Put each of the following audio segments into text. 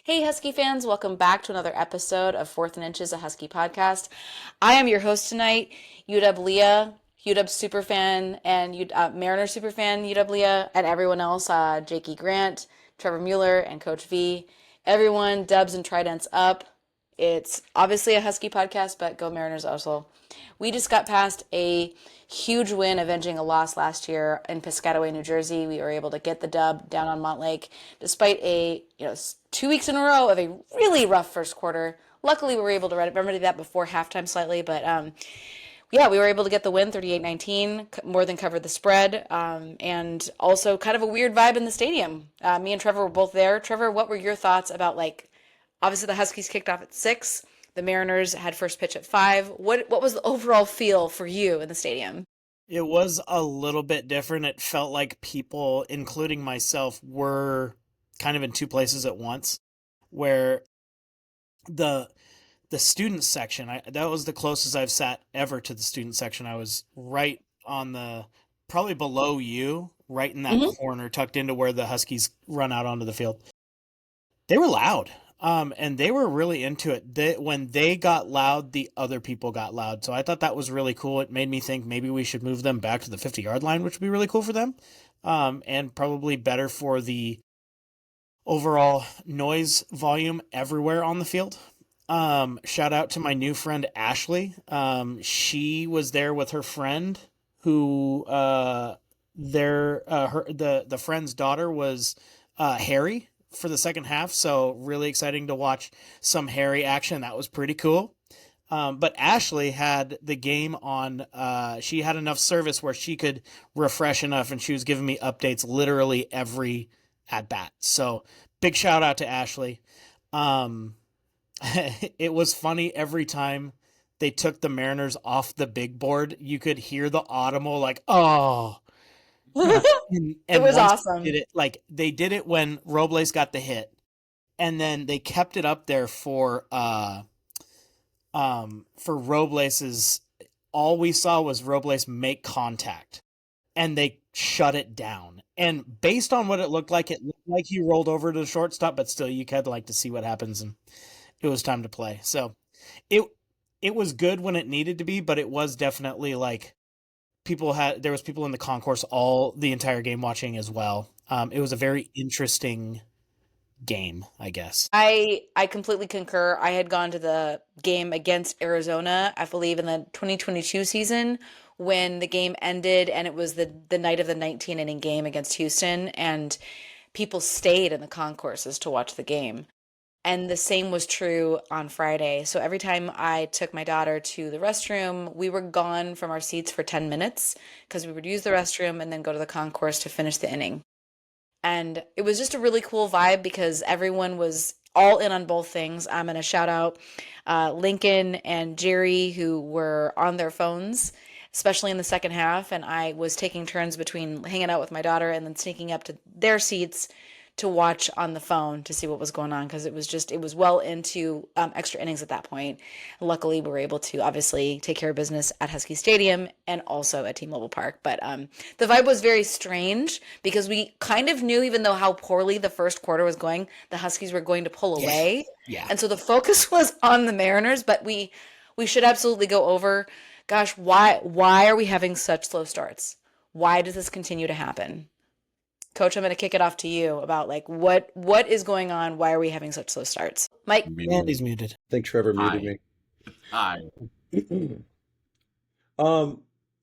Hey, Husky fans, welcome back to another episode of Fourth and Inches, a Husky podcast. I am your host tonight, UW Leah, UW superfan and Mariner superfan, UW Leah, and everyone else, Jakey Grant, Trevor Mueller, and Coach V. Everyone, dubs and tridents up. It's obviously a Husky podcast, but go Mariners also. We just got past a huge win avenging a loss last year in Piscataway, New Jersey. We were able to get the dub down on Montlake despite 2 weeks in a row of a really rough first quarter. Luckily, we were able to remedy that before halftime slightly, but yeah, we were able to get the win 38-19, more than covered the spread, and also kind of a weird vibe in the stadium. Me and Trevor were both there. Trevor, what were your thoughts about, obviously the Huskies kicked off at 6, the Mariners had first pitch at 5. What was the overall feel for you in the stadium? It was a little bit different. It felt like people, including myself, were kind of in two places at once, where the student section, that was the closest I've sat ever to the student section. I was right on probably below you, right in that corner, tucked into where the Huskies run out onto the field. They were loud. And they were really into it. When they got loud, the other people got loud. So I thought that was really cool. It made me think maybe we should move them back to the 50-yard line, which would be really cool for them. And probably better for the overall noise volume everywhere on the field. Shout out to my new friend, Ashley. She was there with her friend who, the friend's daughter was, Harry for the second half, so really exciting to watch some Harry action. That was pretty cool. But Ashley had the game on, she had enough service where she could refresh enough, and she was giving me updates literally every at bat. So big shout out to Ashley. It was funny every time they took the Mariners off the big board, you could hear the audible like, oh. And It was once awesome. they did it when Robles got the hit, and then they kept it up there for Robles's. All we saw was Robles make contact, and they shut it down. And based on what it looked like he rolled over to the shortstop, but still, you had to see what happens, and it was time to play. So it was good when it needed to be, but it was definitely there was people in the concourse the entire game watching as well. It was a very interesting game, I guess. I completely concur. I had gone to the game against Arizona, I believe, in the 2022 season when the game ended, and it was the night of the 19-inning game against Houston, and people stayed in the concourses to watch the game. And the same was true on Friday. So every time I took my daughter to the restroom, we were gone from our seats for 10 minutes because we would use the restroom and then go to the concourse to finish the inning. And it was just a really cool vibe because everyone was all in on both things. I'm going to shout out Lincoln and Jerry, who were on their phones, especially in the second half. And I was taking turns between hanging out with my daughter and then sneaking up to their seats to watch on the phone to see what was going on because it was well into extra innings at that point. Luckily, we were able to obviously take care of business at Husky Stadium and also at T-Mobile Park. But the vibe was very strange because we kind of knew, even though how poorly the first quarter was going, the Huskies were going to pull away. Yeah. And so the focus was on the Mariners, but we should absolutely go over, gosh, why are we having such slow starts? Why does this continue to happen? Coach, I'm going to kick it off to you about what is going on? Why are we having such slow starts? Mike? Andy's muted. I think Trevor muted me. Hi.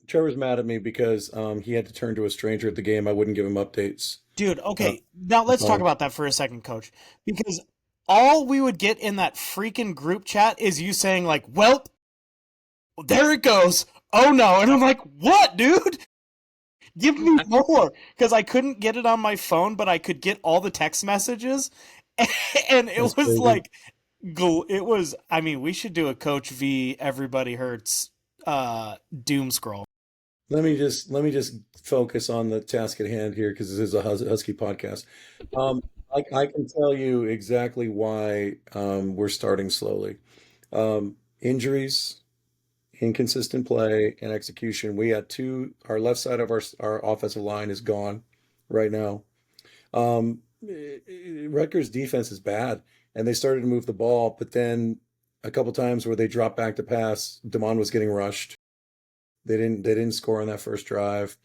Trevor's mad at me because he had to turn to a stranger at the game. I wouldn't give him updates. Dude, okay. Now let's talk about that for a second, Coach. Because all we would get in that freaking group chat is you saying well, there it goes. Oh no. And I'm like, what, dude? Give me more, because I couldn't get it on my phone, but I could get all the text messages, and it was crazy. It was. I mean, we should do a Coach V Everybody Hurts doom scroll. Let me just focus on the task at hand here because this is a Husky podcast. I can tell you exactly why we're starting slowly. Injuries, inconsistent play, and execution. We had our left side of our offensive line is gone right now. Rutgers defense is bad. and they started to move the ball, but then a couple times where they dropped back to pass, Damon was getting rushed. They didn't score on that first drive,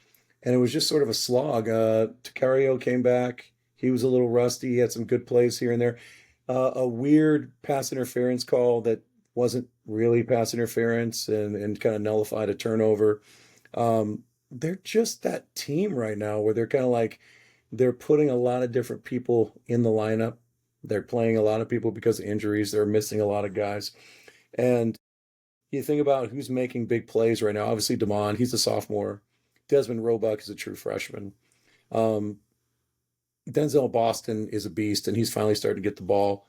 and it was just sort of a slog. Takario came back. He was a little rusty. He had some good plays here and there. A weird pass interference call that wasn't really pass interference and kind of nullified a turnover. They're just that team right now where they're kind of like they're putting a lot of different people in the lineup. They're playing a lot of people because of injuries. They're missing a lot of guys. And you think about who's making big plays right now. Obviously, Damon, he's a sophomore. Desmond Roebuck is a true freshman. Um, Denzel Boston is a beast, and he's finally starting to get the ball.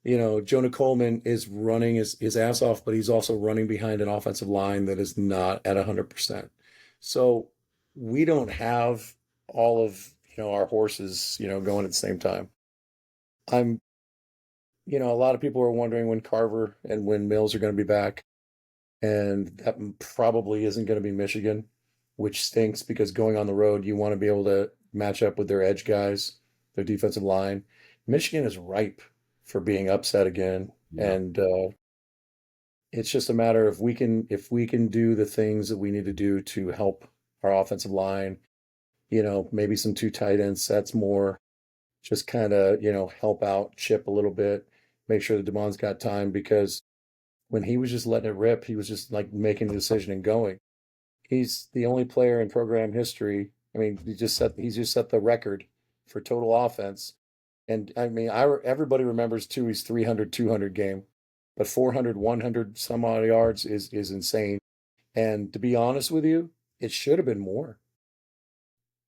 Jonah Coleman is running his ass off, but he's also running behind an offensive line that is not at 100%. So we don't have all of, our horses, going at the same time. I'm, a lot of people are wondering when Carver and when Mills are going to be back. And that probably isn't going to be Michigan, which stinks because going on the road, you want to be able to match up with their edge guys, their defensive line. Michigan is ripe for being upset again, Yeah. and it's just a matter of if we can do the things that we need to do to help our offensive line. Maybe some two tight end sets more, just kind of help out Chip a little bit, make sure that Damon's got time because when he was just letting it rip, he was just like making the decision and going. He's the only player in program history. I mean, he's just set the record for total offense. And I mean, everybody remembers Tui's 300, 200 game, but 400, 100 some odd yards is insane. And to be honest with you, it should have been more.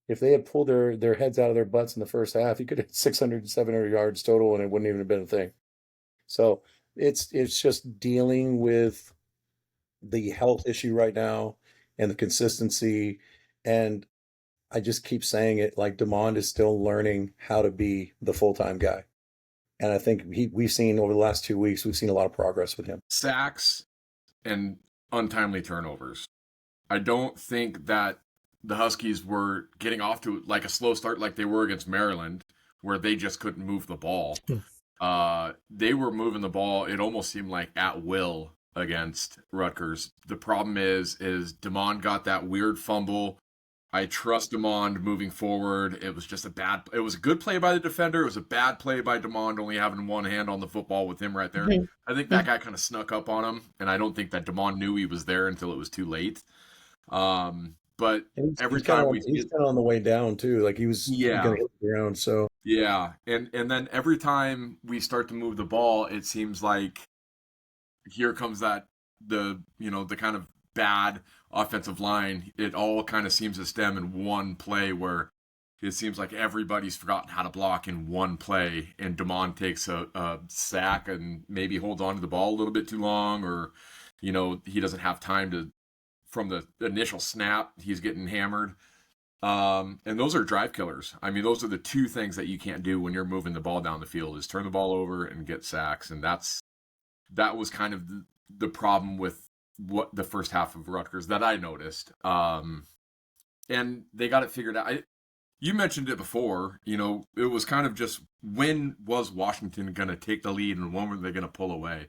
If they had pulled their heads out of their butts in the first half, he could have 600, 700 yards total, and it wouldn't even have been a thing. So it's just dealing with the health issue right now and the consistency. And I just keep saying it like Demond is still learning how to be the full-time guy. And I think we've seen over the last 2 weeks, we've seen a lot of progress with him. Sacks and untimely turnovers. I don't think that the Huskies were getting off to like a slow start like they were against Maryland, where they just couldn't move the ball. They were moving the ball, it almost seemed like at will against Rutgers. The problem is Demond got that weird fumble. I trust Demond moving forward. It was a good play by the defender. It was a bad play by Demond only having one hand on the football with him right there. Mhm. I think that guy kind of snuck up on him, and I don't think that Demond knew he was there until it was too late. But every time he's kind of on the way down too. Like he was Yeah. going to hit the ground. So Yeah, and then every time we start to move the ball, it seems like here comes the kind of bad offensive line. It all kind of seems to stem in one play where it seems like everybody's forgotten how to block in one play, and Demond takes a sack and maybe holds on to the ball a little bit too long, or he doesn't have time to from the initial snap. He's getting hammered. And those are drive killers. I mean, those are the two things that you can't do when you're moving the ball down the field is turn the ball over and get sacks. And that was kind of the problem with what the first half of Rutgers that I noticed. And they got it figured out. You mentioned it before, it was kind of just when was Washington going to take the lead and when were they going to pull away?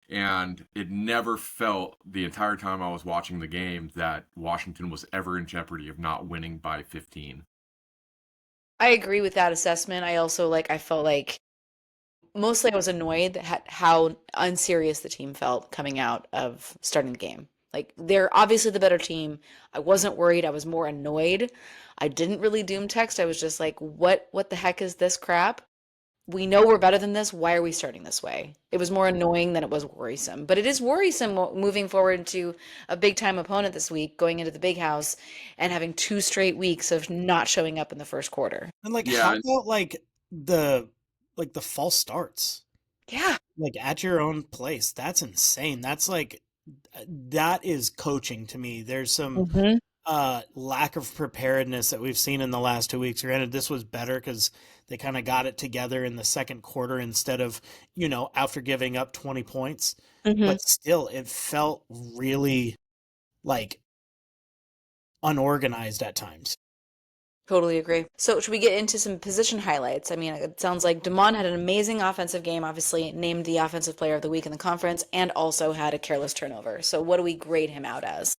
And it never felt the entire time I was watching the game that Washington was ever in jeopardy of not winning by 15. I agree with that assessment. I also I felt like mostly I was annoyed at how unserious the team felt coming out of starting the game. Like they're obviously the better team. I wasn't worried. I was more annoyed. I didn't really doom text. I was just like, what the heck is this crap? We know we're better than this. Why are we starting this way? It was more annoying than it was worrisome. But it is worrisome moving forward into a big time opponent this week, going into the big house and having 2 straight weeks of not showing up in the first quarter. And Yeah, how about the false starts? Yeah. At your own place. That's insane. That's that is coaching to me. There's some Mhm. lack of preparedness that we've seen in the last 2 weeks. Granted, this was better because they kind of got it together in the second quarter instead of, after giving up 20 points. Mhm. But still, it felt really unorganized at times. Totally agree. So, should we get into some position highlights? I mean, it sounds like Damon had an amazing offensive game, obviously named the offensive player of the week in the conference, and also had a careless turnover. So, what do we grade him out as?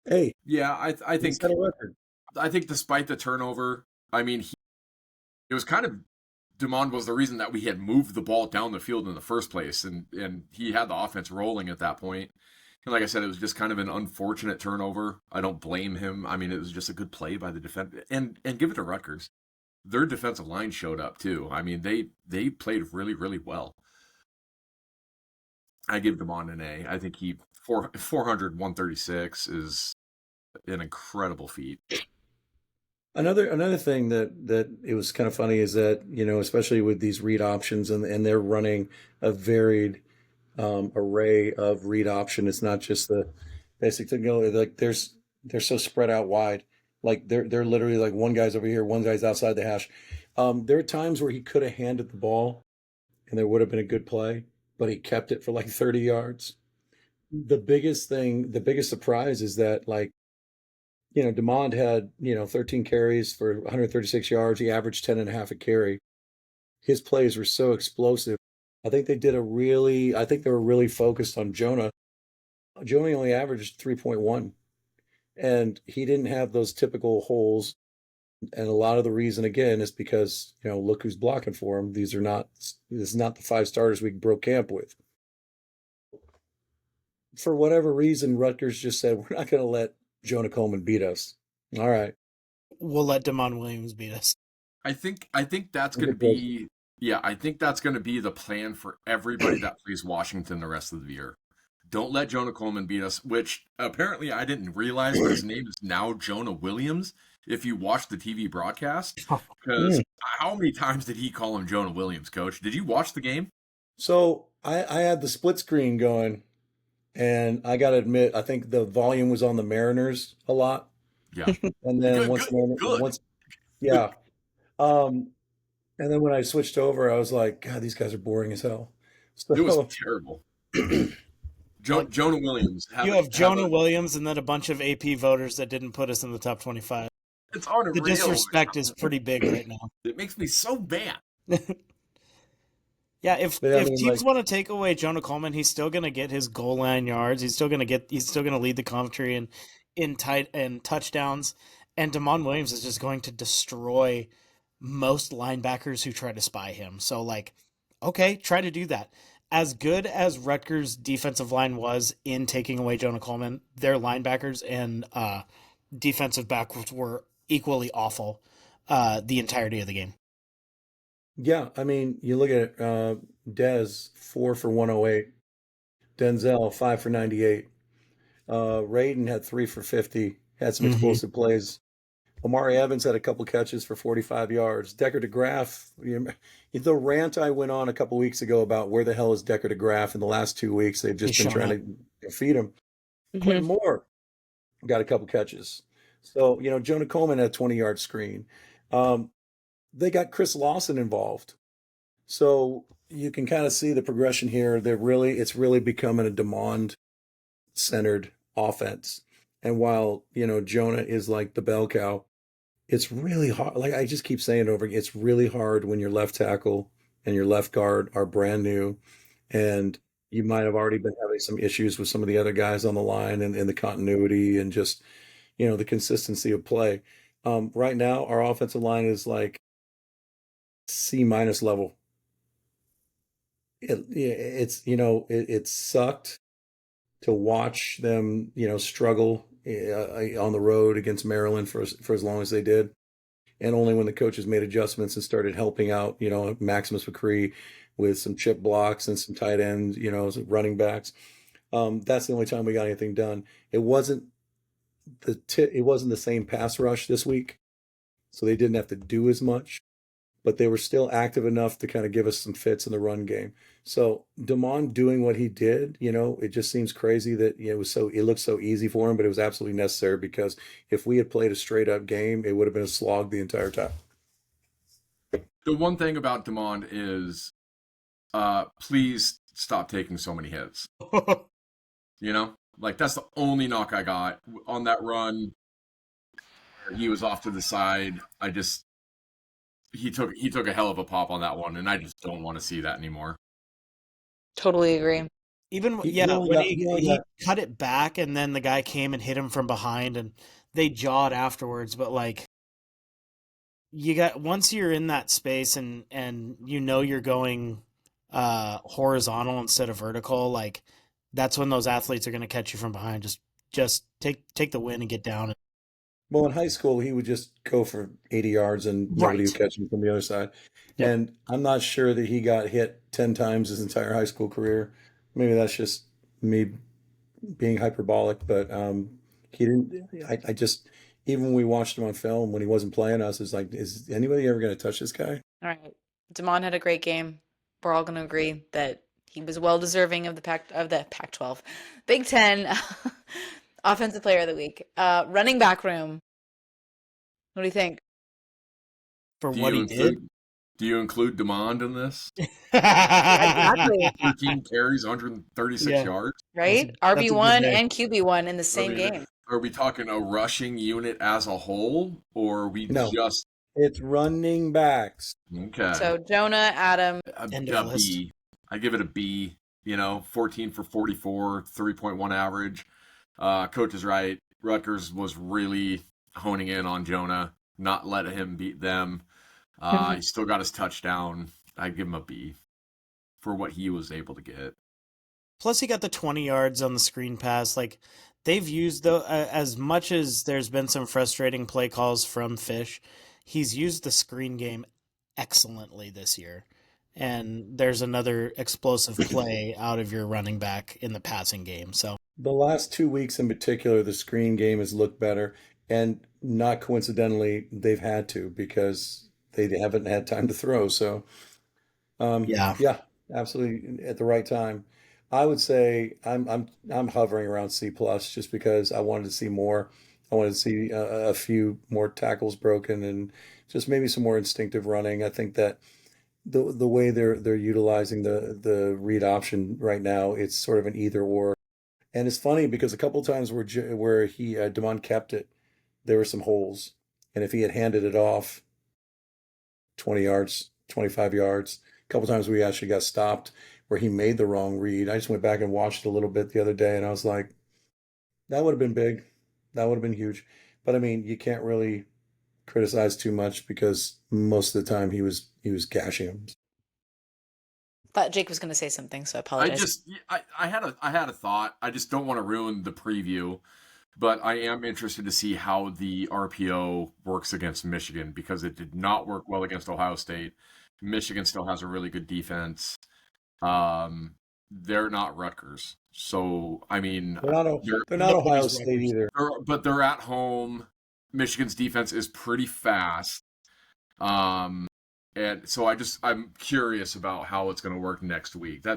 Hey, Yeah, I he think set a record. despite the turnover, I mean, it was kind of Demond was the reason that we had moved the ball down the field in the first place, and he had the offense rolling at that point. And like I said, it was just kind of an unfortunate turnover. I don't blame him. I mean, it was just a good play by the defense, and give it to Rutgers. Their defensive line showed up too. I mean, they played really really well. I give Demond an A. I think he 400 136 is an incredible feat. Another thing that it was kind of funny is that, especially with these read options, and they're running a varied array of read option. It's not just the basic thing. Like they're so spread out wide. Like they're literally like one guy's over here, one guy's outside the hash. There are times where he could have handed the ball and there would have been a good play, but he kept it for like 30 yards. The biggest surprise is that, like, Demond had, 13 carries for 136 yards. He averaged 10 and a half a carry. His plays were so explosive. I think they were really focused on Jonah. Jonah only averaged 3.1, and he didn't have those typical holes. And a lot of the reason, again, is because, look who's blocking for him. This is not the 5 starters we broke camp with. For whatever reason, Rutgers just said, we're not going to let Jonah Coleman beat us. All right. We'll let Damon Williams beat us. I think that's going to be I think that's going to be the plan for everybody that plays Washington the rest of the year. Don't let Jonah Coleman beat us, which apparently I didn't realize, but his name is now Jonah Williams. If you watch the TV broadcast, because how many times did he call him Jonah Williams, Coach? Did you watch the game? So I had the split screen going, and I got to admit, I think the volume was on the Mariners a lot. Yeah. And then once, yeah. And then when I switched over, I was like, God, these guys are boring as hell. So It was terrible. Jonah Williams. You have Jonah Williams and then a bunch of AP voters that didn't put us in the top 25. It's unreal. The disrespect is pretty big right now. It makes me so mad. Yeah, if teams want to take away Jonah Coleman, he's still going to get his goal line yards. He's still going to lead the country in touchdowns. And Damon Williams is just going to destroy most linebackers who try to spy him. So, like, okay, try to do that. As good as Rutgers' defensive line was in taking away Jonah Coleman, their linebackers and defensive backs were equally awful the entirety of the game. Yeah, I mean, you look at it, Dez, 4 for 108. Denzel, 5 for 98. Raiden had 3 for 50, had some explosive plays. Omari Evans had a couple catches for 45 yards. Decker DeGraff, the rant I went on a couple weeks ago about where the hell is Decker DeGraff in the last 2 weeks, they've just been trying to feed him. Quentin Moore got a couple catches. So, Jonah Coleman had a 20-yard screen. They got Chris Lawson involved. So you can kind of see the progression here. It's really becoming a demand-centered offense. And while, Jonah is like the bell cow, it's really hard. Like I just keep saying it over again, it's really hard when your left tackle and your left guard are brand new, and you might have already been having some issues with some of the other guys on the line and the continuity and just, the consistency of play. Right now, our offensive line is like C- level. It sucked to watch them, struggle on the road against Maryland for as long as they did. And only when the coaches made adjustments and started helping out, Maximus McCree with some chip blocks and some tight ends, running backs. That's the only time we got anything done. It wasn't the same pass rush this week, so they didn't have to do as much, but they were still active enough to kind of give us some fits in the run game. So Damon doing what he did, it just seems crazy that it looked so easy for him, but it was absolutely necessary, because if we had played a straight up game, it would have been a slog the entire time. The one thing about Damon is, please stop taking so many hits. Like that's the only knock I got on that run. he was off to the side. He took a hell of a pop on that one, and I just don't want to see that anymore. Totally agree. Even He only when got he cut it back and then the guy came and hit him from behind and they jawed afterwards, but like once you're in that space and you're going horizontal instead of vertical, like that's when those athletes are going to catch you from behind. Just take the win and get down. Well, in high school, he would just go for 80 yards and nobody would Right. catch him from the other side. Yep. And I'm not sure that he got hit 10 times his entire high school career. Maybe that's just me being hyperbolic, but he didn't. I just, even when we watched him on film when he wasn't playing us, it's like, is anybody ever going to touch this guy? All right. Damon had a great game. We're all going to agree that he was well deserving of the Pac-12, Big Ten Offensive Player of the Week. Running back room. What do you think? For Do what you he did. do you include Demond in this? Exactly. 13 carries, 136 Yeah. yards. Right? That's a good RB1 day. and QB1 in the I same mean, game. are we talking a rushing unit as a whole, or are we No, just it's running backs. okay? So Jonah, Adam, End A of list. B. I give it a B. 14 for 44, 3.1 average. Coach is right. Rutgers was really honing in on Jonah, not letting him beat them. He still got his touchdown. I give him a B for what he was able to get. Plus, he got the 20 yards on the screen pass. Like they've used as much as there's been some frustrating play calls from Fish, he's used the screen game excellently this year. And there's another explosive play out of your running back in the passing game. So The last 2 weeks in particular, the screen game has looked better. And not coincidentally, they've had to because they haven't had time to throw. So, yeah, yeah, absolutely at the right time. I would say I'm hovering around C plus just because I wanted to see more. I wanted to see a few more tackles broken and just maybe some more instinctive running. I think that the way they're utilizing the read option right now, it's sort of an either or. And it's funny because a couple times where he Demond kept it, there were some holes, and if he had handed it off 20 yards, 25 yards, a couple times we actually got stopped where he made the wrong read. I just went back and watched a little bit the other day, and I was like, that would have been big, that would have been huge. But I mean, you can't really criticize too much because most of the time he was gashing him. thought Jake was going to say something, so I I apologize. just I had a thought. I just don't want to ruin the preview, but I am interested to see how the RPO works against Michigan because it did not work well against Ohio State. Michigan still has a really good defense. They're not Rutgers, so I mean, They're not Ohio nobody's State Rutgers. either. but they're at home. Michigan's defense is pretty fast. And so I'm curious about how it's going to work next week. That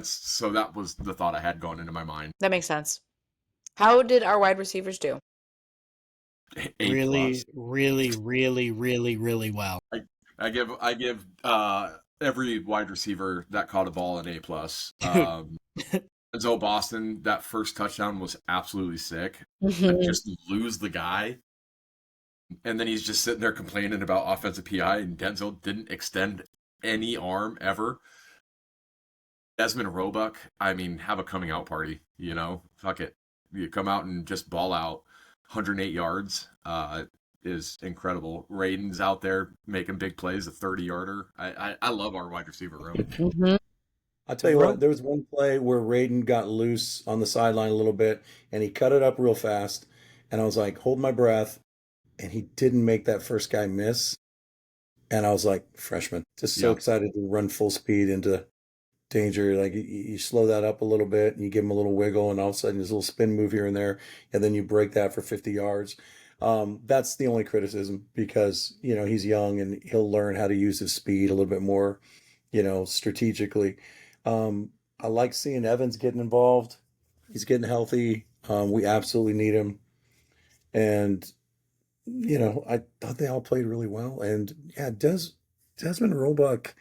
was the thought I had going into my mind. That makes sense. How did our wide receivers do? A really, plus. really, really, really, really well. I give every wide receiver that caught a ball an A plus. Zoe Boston, that first touchdown was absolutely sick. Just lose the guy. And then he's just sitting there complaining about offensive PI, and Denzel didn't extend any arm ever. Desmond Roebuck, I mean, have a coming out party, Fuck it. You come out and just ball out 108 yards is incredible. Raiden's out there making big plays, a 30-yarder. I love our wide receiver room. I'll tell you what, there was one play where Raiden got loose on the sideline a little bit, and he cut it up real fast. And I was like, hold my breath. And he didn't make that first guy miss. And I was like, freshman, just so excited to run full speed into danger. Like you slow that up a little bit and you give him a little wiggle, and all of a sudden there's a little spin move here and there, and then you break that for 50 yards. That's the only criticism because, he's young and he'll learn how to use his speed a little bit more, strategically. I like seeing Evans getting involved. He's getting healthy. We absolutely need him. And I thought they all played really well. And yeah, Desmond Roebuck,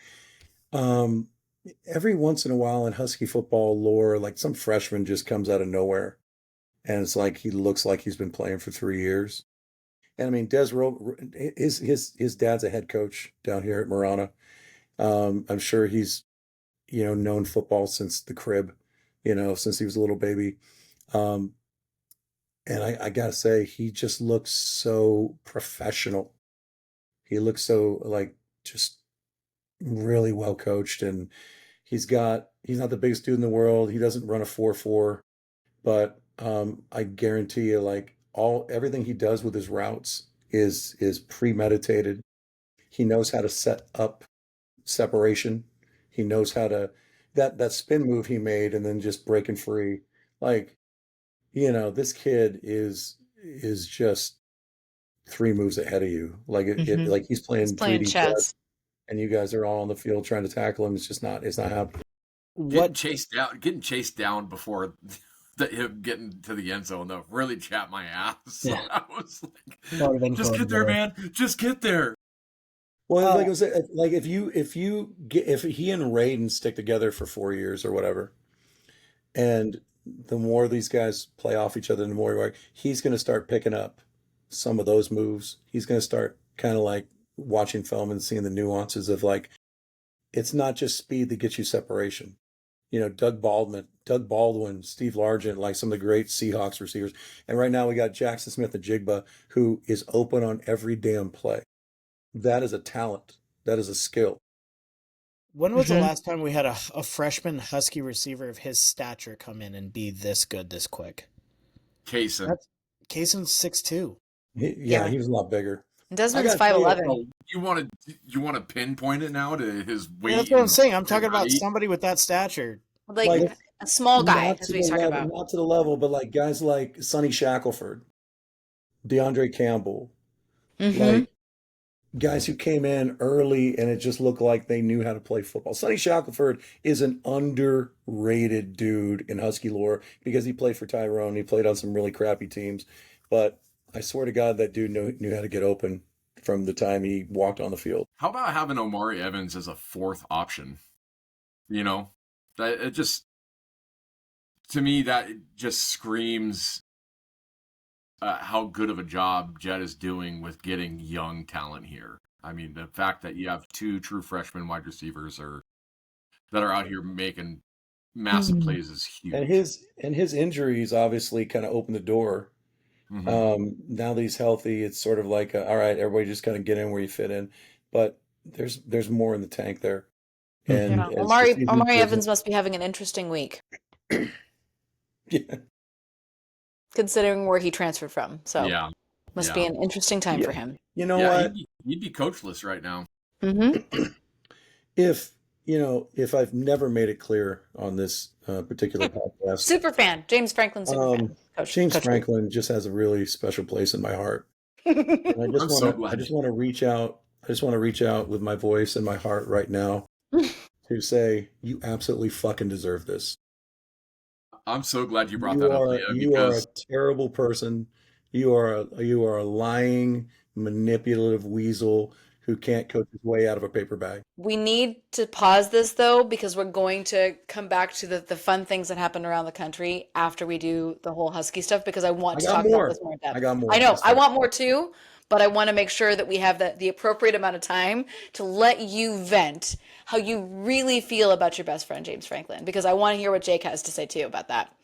every once in a while in Husky football lore, like some freshman just comes out of nowhere. And it's like he looks like he's been playing for 3 years. And I mean, his dad's a head coach down here at Marana. I'm sure he's, known football since the crib, since he was a little baby. Um, and I gotta say, he just looks so professional. He looks so like just really well coached, and he's not the biggest dude in the world. He doesn't run a 4.4, but I guarantee you, like everything he does with his routes is premeditated. He knows how to set up separation. He knows how to that spin move he made and then just breaking free. Like, this kid is just three moves ahead of you. Like like he's He's playing playing 3D chess chess. and you guys are all on the field trying to tackle him. It's not happening. What Getting chased down before him getting to the end zone though really chapped my ass. Yeah. I was like, Quote, just get there, man. Just get there. Well, like I Oh, was saying, like if he and Raiden stick together for 4 years or whatever, and the more these guys play off each other, the more he's going to start picking up some of those moves. He's going to start kind of like watching film and seeing the nuances of like it's not just speed that gets you separation. Doug Baldwin, Steve Largent, like some of the great Seahawks receivers. And right now we got Jackson Smith and Jigba, who is open on every damn play. That is a talent. That is a skill. when was the Mhm. last time we had a freshman Husky receiver of his stature come in and be this good this quick? Kaysen. That's Kaysen's 6'2". Yeah, Yeah. he was a lot bigger. I Desmond's gotta tell you, 5'11". Oh, you want to pinpoint it now to his weight? Yeah, that's what I'm and- saying. I'm talking and about height? somebody with that stature. Like like a small guy not is to what the he's talking level, about. not to the level, but like guys like Sonny Shackelford, DeAndre Campbell, Mm-hmm. like guys who came in early and it just looked like they knew how to play football. Sonny Shackelford is an underrated dude in Husky lore because he played for Tyrone. He played on some really crappy teams, but I swear to God, that dude knew how to get open from the time he walked on the field. How about having Omari Evans as a fourth option? That it just to me that just screams how good of a job Jed is doing with getting young talent here. I mean, the fact that you have two true freshman wide receivers that are out here making massive Mhm. plays is huge. And his injuries obviously kind of opened the door. Now that he's healthy, it's sort of like, all right, everybody just kind of get in where you fit in. But there's more in the tank there. And Yeah. as the season Omari goes Evans must be having an interesting week, yeah, considering where he transferred from. So Yeah, must be an interesting time Yeah. for him. you know yeah, what? he'd be coachless right now. Mm-hmm. If I've never made it clear on this particular podcast, Super fan, James Franklin, super fan. James Coach Franklin just has a really special place in my heart. And I just I'm so want to glad. I just want to reach out. I just want to reach out with my voice and my heart right now to say you absolutely fucking deserve this. I'm so glad you brought You that up, are Leah, you are a because terrible person. You are a lying, manipulative weasel who can't coach his way out of a paper bag. We need to pause this though, because we're going to come back to the fun things that happen around the country after we do the whole Husky stuff, because I want I to got talk about more. this more in depth. I got more. I know, That's I fine. want more too, but I want to make sure that we have the appropriate amount of time to let you vent how you really feel about your best friend, James Franklin, because I want to hear what Jake has to say too about that.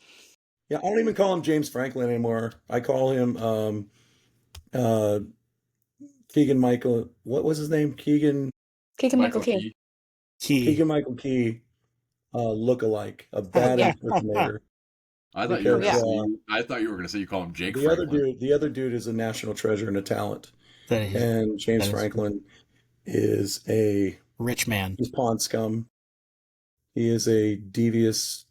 Yeah, I don't even call him James Franklin anymore. I call him uh Keegan Michael. What was his name? Keegan Michael Michael Key. Key. Key. Keegan Michael Key, look-alike, a Oh, bad yeah. impersonator. I thought you were Because Yeah. gonna say you call him Jake the other Franklin. dude is a national treasure and a talent. That is And James that is- Franklin is rich man. he's pond scum. He is a devious,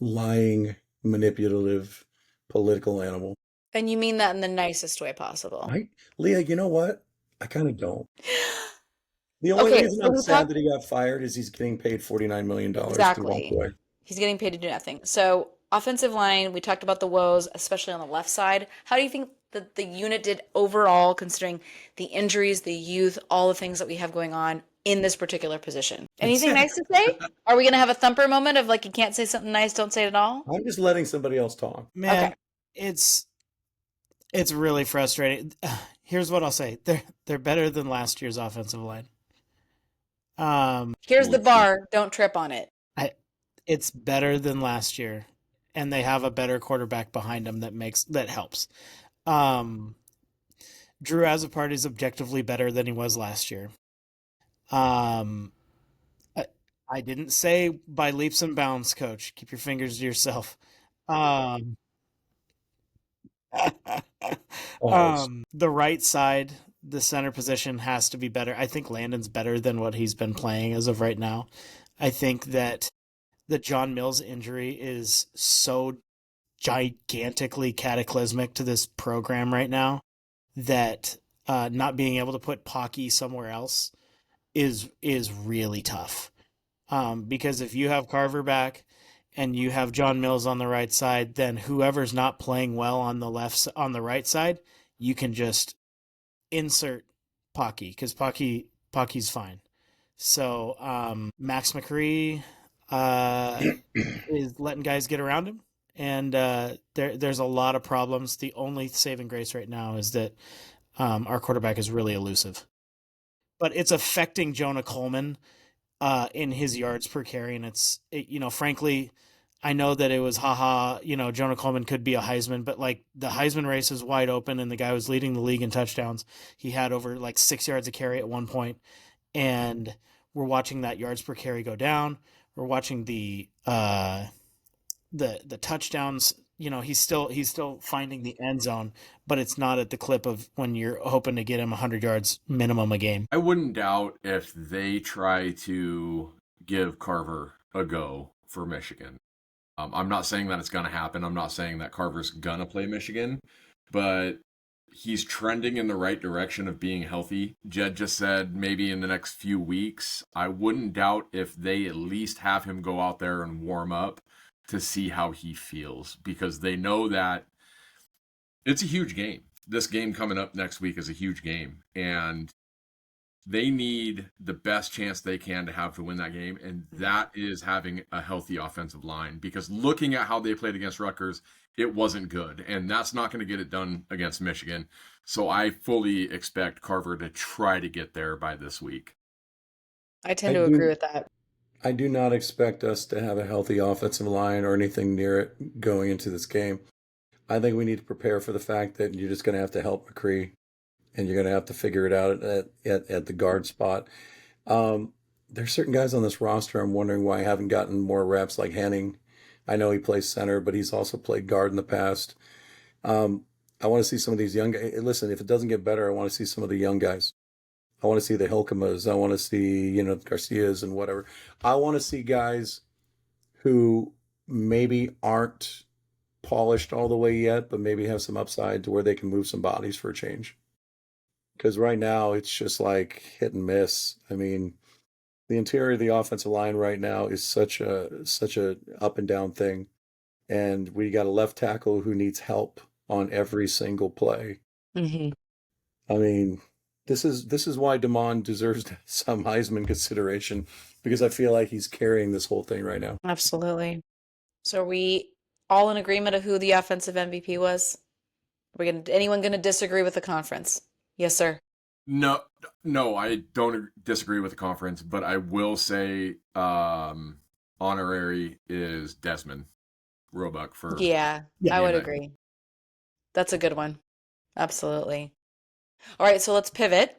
lying, manipulative, political animal. And you mean that in the nicest way possible. Leah, you know what? I kind of don't. The only Okay, reason so I'm we sad talked that he got fired is he's getting paid $49 million to walk exactly. away. He's getting paid to do nothing. So offensive line, we talked about the woes, especially on the left side. How do you think that the unit did overall, considering the injuries, the youth, all the things that we have going on in this particular position? Anything nice to say? Are we going to have a thumper moment of like, you can't say something nice, don't say it at all? I'm just letting somebody else talk. Man, Okay. It's really frustrating. Here's what I'll say: they're better than last year's offensive line. Here's the bar. Don't trip on it. It's better than last year, and they have a better quarterback behind them that helps. Drew as a party is objectively better than he was last year. I didn't say by leaps and bounds, Coach. Keep your fingers to yourself. The right side, the center position has to be better. I think Landon's better than what he's been playing as of right now. I think that the John Mills injury is so gigantically cataclysmic to this program right now that not being able to put Pocky somewhere else is really tough. Because if you have Carver back and you have John Mills on the right side, then whoever's not playing well on the right side, you can just insert Pocky because Pocky's fine. So Max McCree is letting guys get around him, and there's a lot of problems. The only saving grace right now is that our quarterback is really elusive, but it's affecting Jonah Coleman in his yards per carry, and frankly, I know that it was Jonah Coleman could be a Heisman, but like the Heisman race is wide open, and the guy was leading the league in touchdowns. He had over like 6 yards a carry at one point, and we're watching that yards per carry go down. We're watching the touchdowns. He's still finding the end zone, but it's not at the clip of when you're hoping to get him 100 yards minimum a game. I wouldn't doubt if they try to give Carver a go for Michigan. I'm not saying that it's going to happen. I'm not saying that Carver's going to play Michigan, but he's trending in the right direction of being healthy. Jed just said maybe in the next few weeks. I wouldn't doubt if they at least have him go out there and warm up to see how he feels, because they know that it's a huge game. This game coming up next week is a huge game, and they need the best chance they can to have to win that game, and that is having a healthy offensive line, because looking at how they played against Rutgers, it wasn't good, and that's not going to get it done against Michigan. So I fully expect Carver to try to get there by this week. I tend to agree with that. I do not expect us to have a healthy offensive line or anything near it going into this game. I think we need to prepare for the fact that you're just going to have to help McCree, and you're going to have to figure it out at the guard spot. There's certain guys on this roster I'm wondering why I haven't gotten more reps, like Henning. I know he plays center, but he's also played guard in the past. I want to see some of these young guys. Listen, if it doesn't get better, I want to see some of the young guys. I want to see the Hilkemas. I want to see, Garcias and whatever. I want to see guys who maybe aren't polished all the way yet, but maybe have some upside to where they can move some bodies for a change. Because right now it's just like hit and miss. I mean, the interior of the offensive line right now is such a up and down thing, and we got a left tackle who needs help on every single play. Mm-hmm. I mean, this is why Damon deserves some Heisman consideration, because I feel like he's carrying this whole thing right now. Absolutely. So are we all in agreement of who the offensive MVP was? Anyone going to disagree with the conference? Yes, sir. No, I don't disagree with the conference, but I will say honorary is Desmond Roebuck for. Yeah, I would agree. That's a good one. Absolutely. All right, so let's pivot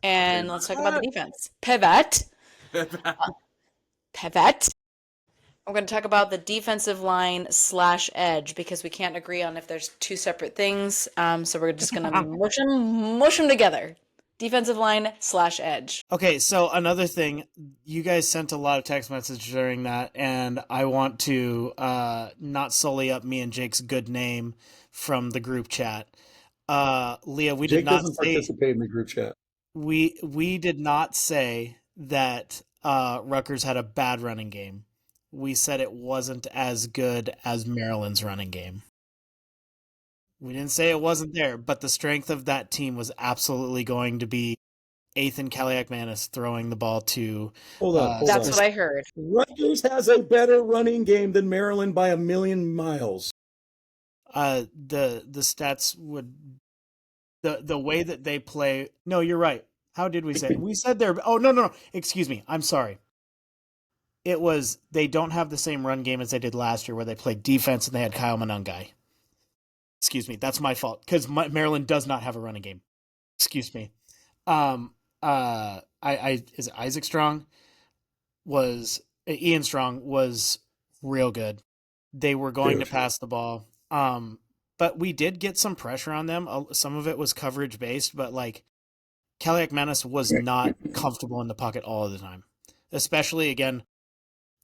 and let's talk about the defense. Pivot. We're going to talk about the defensive line / edge, because we can't agree on if there's two separate things. So we're just going to mush them together. Defensive line / edge. Okay, so another thing, you guys sent a lot of text messages during that, and I want to not sully up me and Jake's good name from the group chat. Leah, we Jake did not doesn't participate in the group chat. We did not say that Rutgers had a bad running game. We said it wasn't as good as Maryland's running game. We didn't say it wasn't there, but the strength of that team was absolutely going to be Ethan Kaliak-Manis throwing the ball to... Hold on. That's what I heard. Rutgers has a better running game than Maryland by a million miles. The stats would the way that they play. No, you're right. How did we say? We said they're. Oh no. Excuse me. I'm sorry. It was they don't have the same run game as they did last year, where they played defense and they had Kyle Monangai. Excuse me. That's my fault because Maryland does not have a running game. Excuse me. Is it Isaac Strong was Ian Strong was real good. They were going to pass the ball. But we did get some pressure on them. Some of it was coverage based, but like Kaliak Manis was not comfortable in the pocket all of the time. Especially again,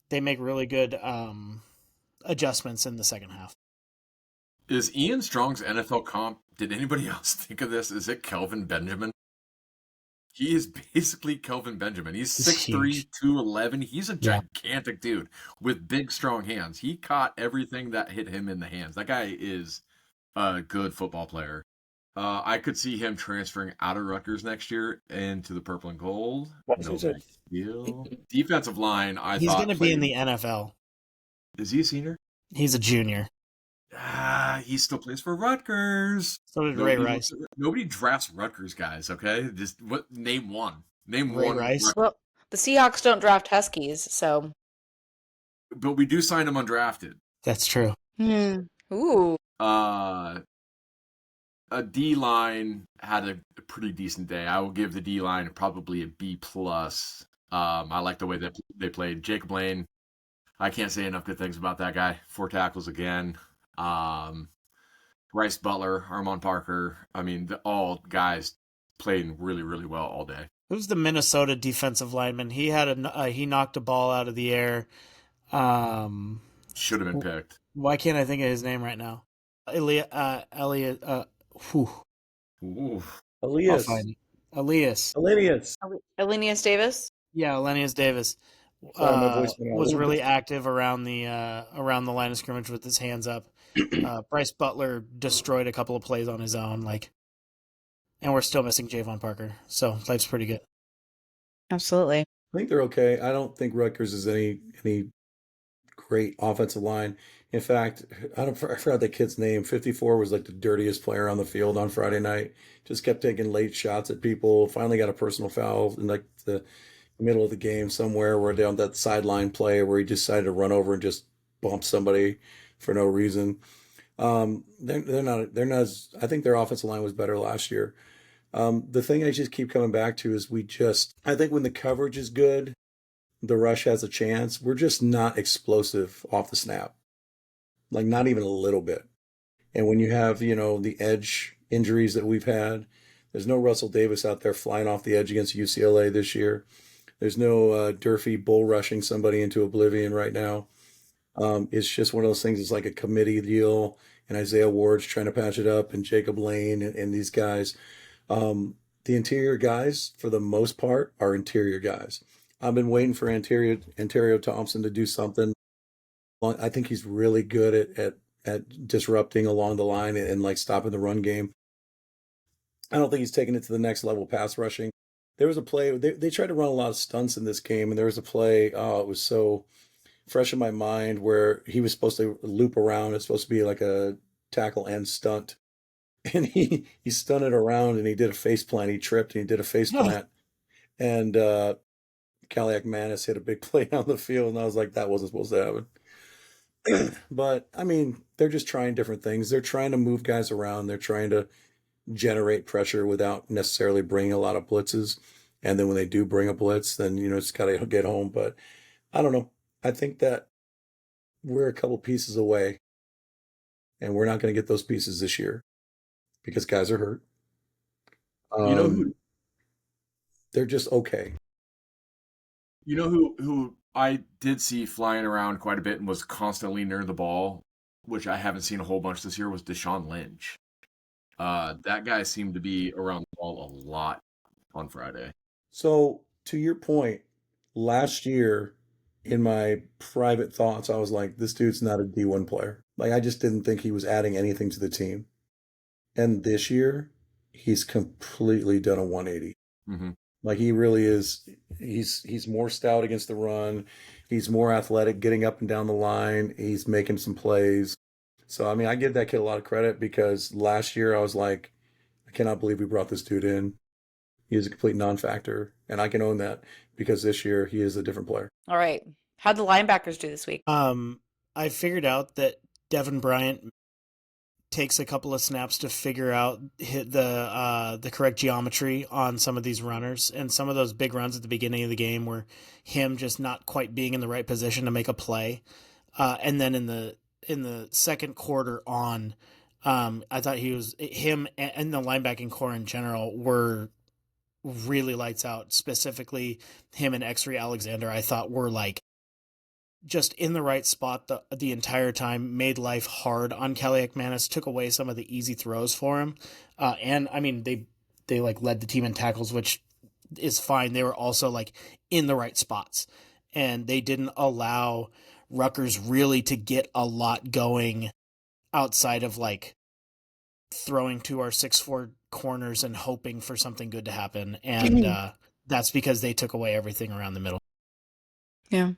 they make really good adjustments in the second half. Is Ian Strong's NFL comp? Did anybody else think of this? Is it Kelvin Benjamin? He is basically Kelvin Benjamin. He's 6'3", 211. He's a gigantic dude with big, strong hands. He caught everything that hit him in the hands. That guy is a good football player. I could see him transferring out of Rutgers next year into the purple and gold. No big deal. Defensive line, he's going to be in the NFL. Is he a senior? He's a junior. He still plays for Rutgers. So did Ray Rice. Nobody drafts Rutgers guys, okay? Just name one. Name Ray one. Rice. Well, the Seahawks don't draft Huskies, so. But we do sign them undrafted. That's true. Ooh. A D-line had a pretty decent day. I will give the D-line probably a B+. I like the way that they played. Jacob Lane, I can't say enough good things about that guy. 4 tackles again. Bryce Butler, Armand Parker. I mean, all guys played really, really well all day. Who's the Minnesota defensive lineman? He had he knocked a ball out of the air. Should have been picked. Why can't I think of his name right now? Elias. Elenius Davis. Yeah, Elenius Davis was really active around the line of scrimmage with his hands up. Bryce Butler destroyed a couple of plays on his own, and we're still missing Javon Parker, so life's pretty good. Absolutely. I think they're okay. I don't think Rutgers is any great offensive line. In fact, I forgot the kid's name. 54 was like the dirtiest player on the field on Friday night. Just kept taking late shots at people. Finally got a personal foul in like the middle of the game somewhere where down that sideline play where he decided to run over and just bump somebody for no reason. They're not as, I think their offensive line was better last year. The thing I just keep coming back to is I think when the coverage is good, the rush has a chance. We're just not explosive off the snap. Like not even a little bit. And when you have, the edge injuries that we've had, there's no Russell Davis out there flying off the edge against UCLA this year. There's no Durfee bull rushing somebody into oblivion right now. It's just one of those things. It's like a committee deal, and Isaiah Ward's trying to patch it up, and Jacob Lane and these guys. The interior guys, for the most part, are interior guys. I've been waiting for Ontario Thompson to do something. I think he's really good at disrupting along the line and like stopping the run game. I don't think he's taking it to the next level pass rushing. There was a play, they tried to run a lot of stunts in this game, and there was a play, it was so fresh in my mind, where he was supposed to loop around. It's supposed to be like a tackle and stunt. And he stunted around and he did a face plant. He tripped and he did a face plant. And Kaliak Manis hit a big play on the field, and I was like, that wasn't supposed to happen. But, I mean, they're just trying different things. They're trying to move guys around. They're trying to generate pressure without necessarily bringing a lot of blitzes. And then when they do bring a blitz, then, it's got to get home. But I don't know. I think that we're a couple pieces away, and we're not going to get those pieces this year because guys are hurt. They're just okay. You know who I did see flying around quite a bit and was constantly near the ball, which I haven't seen a whole bunch this year, was Deshaun Lynch. That guy seemed to be around the ball a lot on Friday. So, to your point, last year, in my private thoughts, I was like, this dude's not a D1 player. Like, I just didn't think he was adding anything to the team. And this year, he's completely done a 180. Mm-hmm. Like, he really is. He's more stout against the run. He's more athletic, getting up and down the line. He's making some plays. So, I mean, I give that kid a lot of credit because last year I was like, I cannot believe we brought this dude in. He is a complete non-factor, and I can own that because this year he is a different player. All right. How'd the linebackers do this week? I figured out that Devin Bryant takes a couple of snaps to figure out the correct geometry on some of these runners, and some of those big runs at the beginning of the game were him just not quite being in the right position to make a play. And then in the second quarter on, I thought him and the linebacking core in general were really lights out. Specifically, him and X-Ray Alexander, I thought were like just in the right spot the entire time, made life hard on Kelly McManus, took away some of the easy throws for him. And I mean, they like led the team in tackles, which is fine. They were also like in the right spots, and they didn't allow Rutgers really to get a lot going outside of like throwing to our 6'4" corners and hoping for something good to happen. And that's because they took away everything around the middle. Yeah.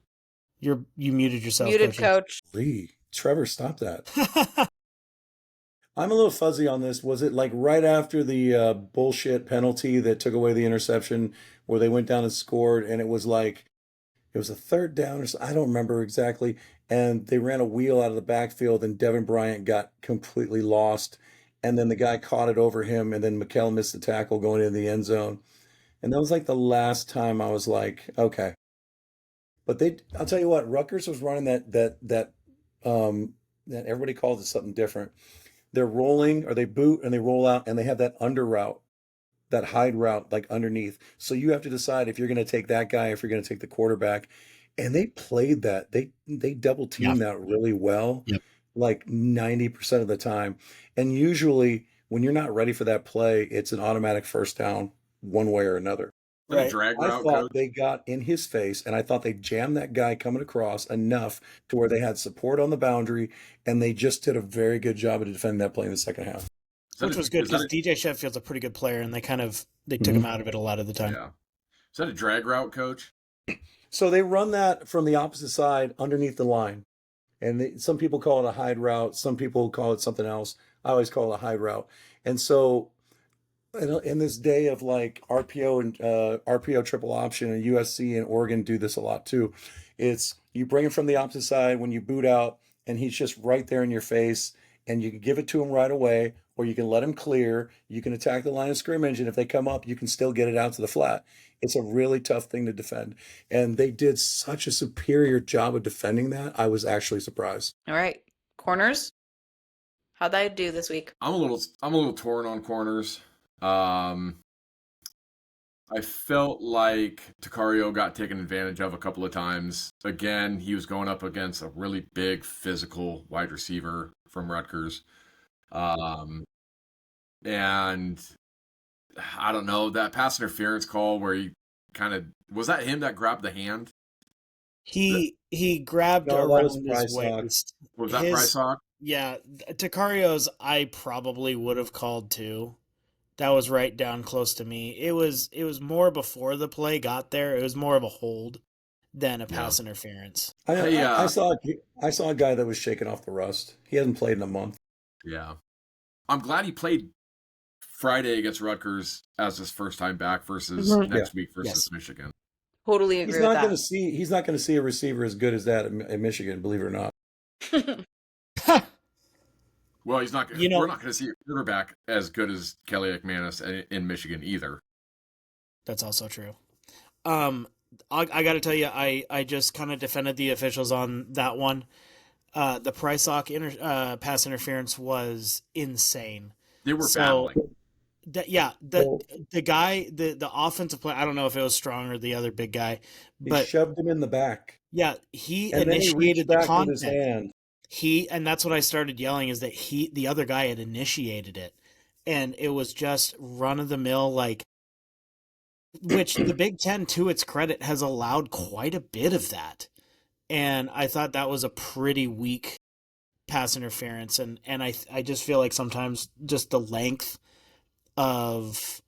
You muted yourself. Muted, coach. Lee, Trevor, stop that. I'm a little fuzzy on this. Was it like right after the bullshit penalty that took away the interception where they went down and scored, and it was like, it was a third down or so, I don't remember exactly, and they ran a wheel out of the backfield and Devin Bryant got completely lost, and then the guy caught it over him, and then Mikell missed the tackle going into the end zone. And that was like the last time I was like, okay. But I'll tell you what, Rutgers was running that everybody calls it something different. They're rolling, or they boot and they roll out, and they have that under route, that hide route, like underneath. So you have to decide if you're going to take that guy, if you're going to take the quarterback. And they played that. They double teamed that really well, like 90% of the time. And usually when you're not ready for that play, it's an automatic first down one way or another. Right. Drag route, I thought they got in his face, and I thought they jammed that guy coming across enough to where they had support on the boundary, and they just did a very good job of defending that play in the second half. Which was good because DJ Sheffield's a pretty good player, and they took him out of it a lot of the time. Yeah. Is that a drag route, coach? So they run that from the opposite side underneath the line. And some people call it a hide route. Some people call it something else. I always call it a hide route. And so in this day of like RPO and RPO triple option, and USC and Oregon do this a lot too. It's you bring him from the opposite side when you boot out, and he's just right there in your face, and you can give it to him right away, or you can let him clear. You can attack the line of scrimmage, and if they come up, you can still get it out to the flat. It's a really tough thing to defend, and they did such a superior job of defending that. I was actually surprised. All right, corners. How'd they do this week? I'm a little torn on corners. I felt like Takario got taken advantage of a couple of times. Again, he was going up against a really big physical wide receiver from Rutgers. And I don't know, that pass interference call where he was that him that grabbed the hand? He grabbed around his waist. Was that Bryce Hawk? Yeah, Takario's I probably would have called too. That was right down close to me. It was more before the play got there. It was more of a hold than a pass interference. I saw a guy that was shaking off the rust. He hasn't played in a month. Yeah. I'm glad he played Friday against Rutgers as his first time back versus next week versus Michigan. Totally agree with that. He's not going to see a receiver as good as that in Michigan, believe it or not. Well, he's not. We're not going to see a quarterback as good as Kelly McManus in Michigan either. That's also true. I got to tell you, I just kind of defended the officials on that one. The Price Hawk pass interference was insane. They were battling. The guy, the offensive player, I don't know if it was Strong or the other big guy, but he shoved him in the back. Yeah, he and initiated the contact. With his hand. And that's what I started yelling, is that the other guy had initiated it, and it was just run of the mill, like, which the Big Ten, to its credit, has allowed quite a bit of that. And I thought that was a pretty weak pass interference. And I just feel like sometimes just the length of